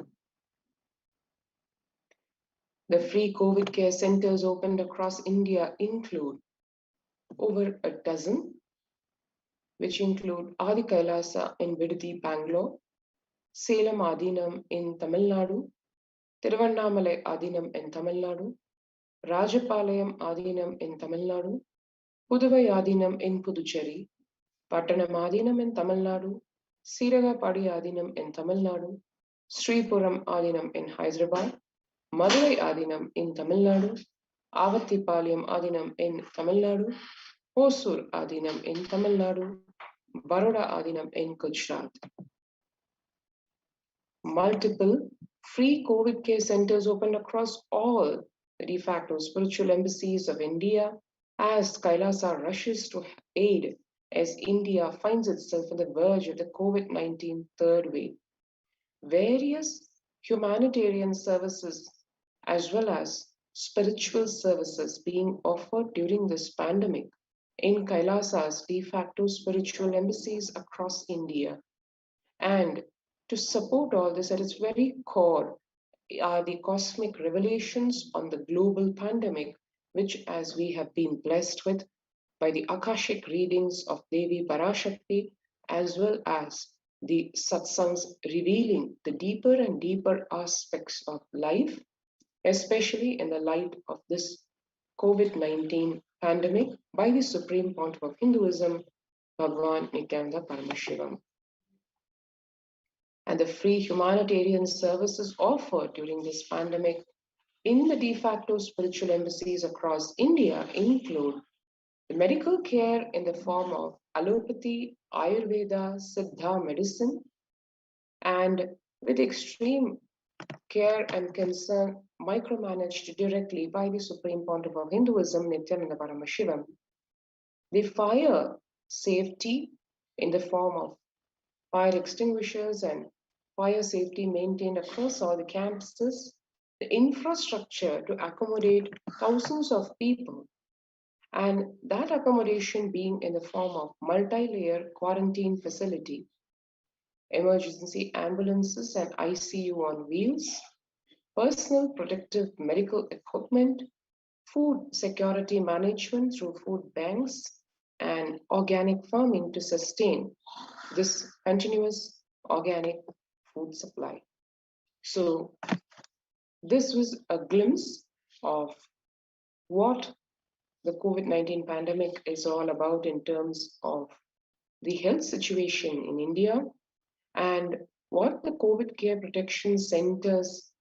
The free COVID care centers opened across India include over a dozen, which include Adi Kailasa in Vidadi, Bangalore, Salem Adinam in Tamil Nadu, Tiruvannamalai Adinam in Tamil Nadu, Rajapalayam Adinam in Tamil Nadu, Puduvai Adinam in Puducherry, Pattanam Adinam in Tamil Nadu, Siragapadi Adinam in Tamil Nadu, Sripuram Adinam in Hyderabad, Madurai Adinam in Tamil Nadu, Avathipalayam Adinam in Tamil Nadu, Hosur Adinam in Tamil Nadu, Baroda Adinam in Gujarat. Multiple free COVID care centers opened across all the de facto spiritual embassies of India as Kailasa rushes to aid as India finds itself on the verge of the COVID-19 third wave. Various humanitarian services as well as spiritual services being offered during this pandemic in Kailasa's de facto spiritual embassies across India. And to support all this at its very core are the cosmic revelations on the global pandemic, which as we have been blessed with by the Akashic readings of Devi Parashakti, as well as the satsangs revealing the deeper and deeper aspects of life, especially in the light of this COVID-19 pandemic by the Supreme Pontiff of Hinduism, Bhagavan Nithyananda Paramashivam. And the free humanitarian services offered during this pandemic in the de facto spiritual embassies across India include the medical care in the form of allopathy, Ayurveda, Siddha medicine, and with extreme care and concern micromanaged directly by the Supreme Pontiff of Hinduism, Nithyananda Paramashivam. The fire safety in the form of fire extinguishers and fire safety maintained across all the campuses, the infrastructure to accommodate thousands of people, and that accommodation being in the form of multi-layer quarantine facility, emergency ambulances and ICU on wheels, personal protective medical equipment, food security management through food banks, and organic farming to sustain this continuous organic food supply. So this was a glimpse of what the COVID-19 pandemic is all about in terms of the health situation in India and what the COVID care protection centers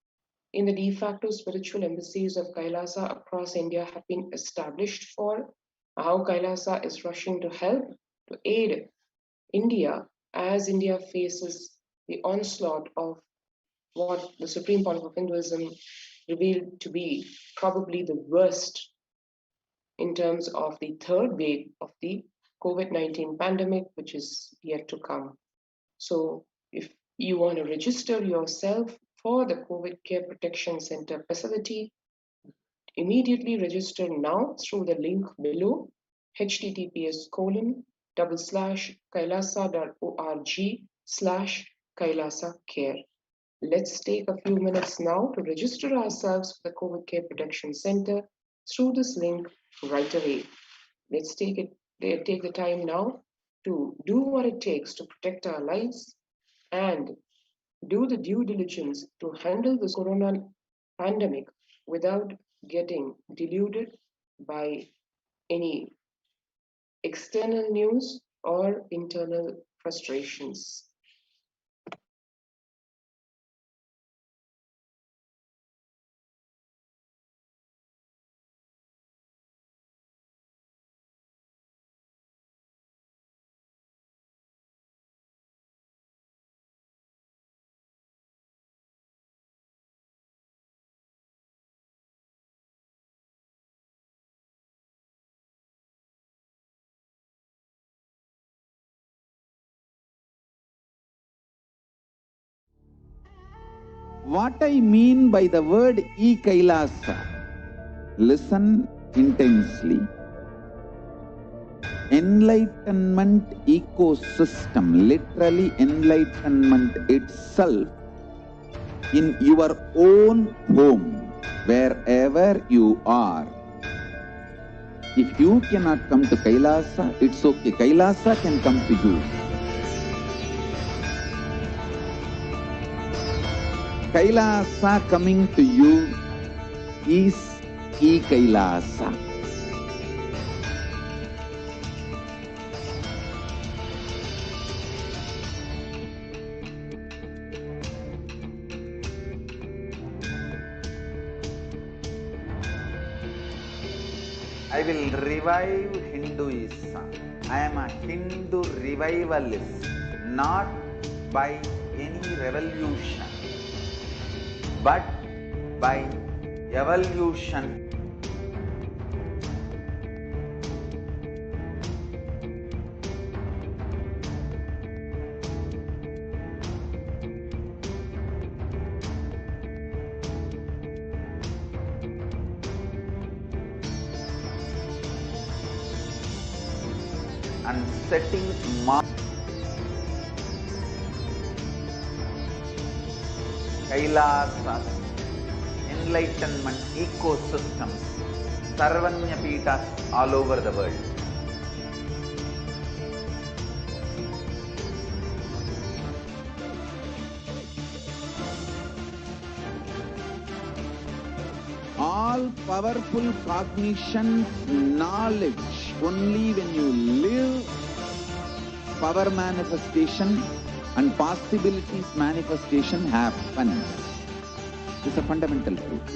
in the de facto spiritual embassies of Kailasa across India have been established for, how Kailasa is rushing to help to aid India as India faces the onslaught of what the Supreme Pontiff of Hinduism revealed to be probably the worst in terms of the third wave of the COVID-19 pandemic, which is yet to come. So if you want to register yourself for the COVID Care Protection Center facility, immediately register now through the link below, https://kailasa.org/ Kailasa care. Let's take a few minutes now to register ourselves for the COVID Care Protection Center through this link right away. Let's take the time now to do what it takes to protect our lives and do the due diligence to handle this corona pandemic without getting deluded by any external news or internal frustrations. What I mean by the word Kailasa, listen intensely. Enlightenment ecosystem, literally enlightenment itself, in your own home, wherever you are. If you cannot come to Kailasa, it's okay. Kailasa can come to you. Kailasa coming to you is Kailasa. I will revive Hinduism. I am a Hindu revivalist, not by any revolution, but by evolution. And setting Kailasa enlightenment ecosystems, Sarvanya Pitas all over the world. All powerful cognition, knowledge, only when you live, power manifestation and possibilities manifestation happens. It's a fundamental truth.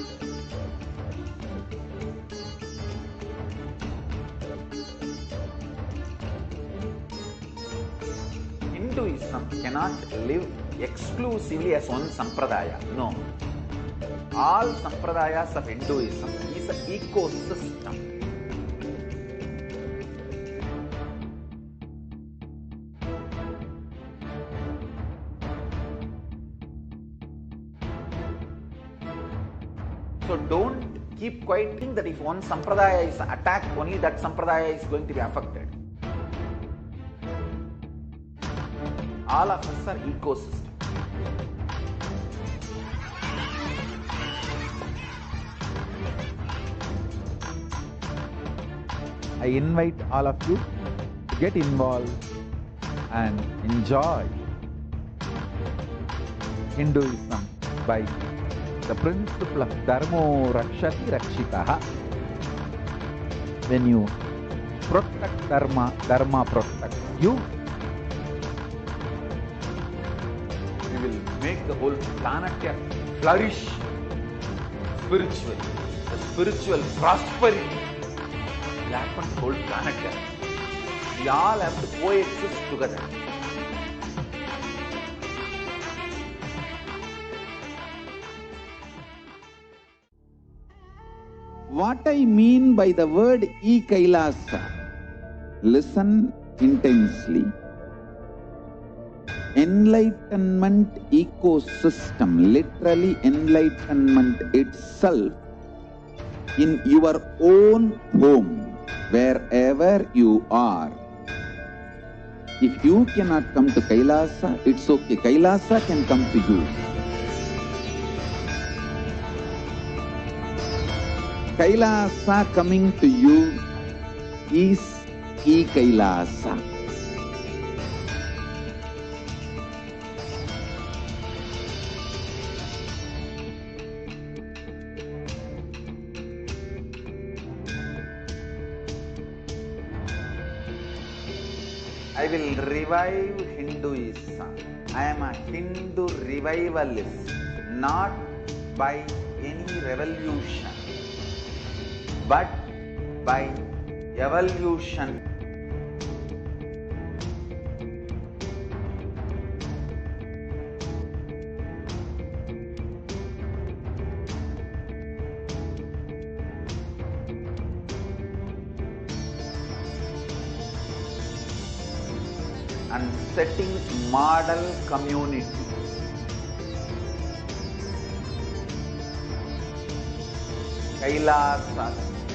Hinduism cannot live exclusively as one sampradaya. No. All sampradayas of Hinduism is an ecosystem. So don't keep quiet, think that if one sampradaya is attacked, only that sampradaya is going to be affected. All of us are ecosystems. I invite all of you to get involved and enjoy Hinduism by the principle of Dharmo Rakshati Rakshitaha. When you protect Dharma, Dharma protects you. We will make the whole planet flourish spiritually. The spiritual prosperity will happen to the whole planet. We all have to coexist together. What I mean by the word Kailasa, listen intensely. Enlightenment ecosystem, literally enlightenment itself, in your own home, wherever you are. If you cannot come to Kailasa, it's okay. Kailasa can come to you. Kailasa coming to you is E-Kailasa. I will revive Hinduism. I am a Hindu revivalist, not by any revolution, but by evolution. And setting model community. Kailasa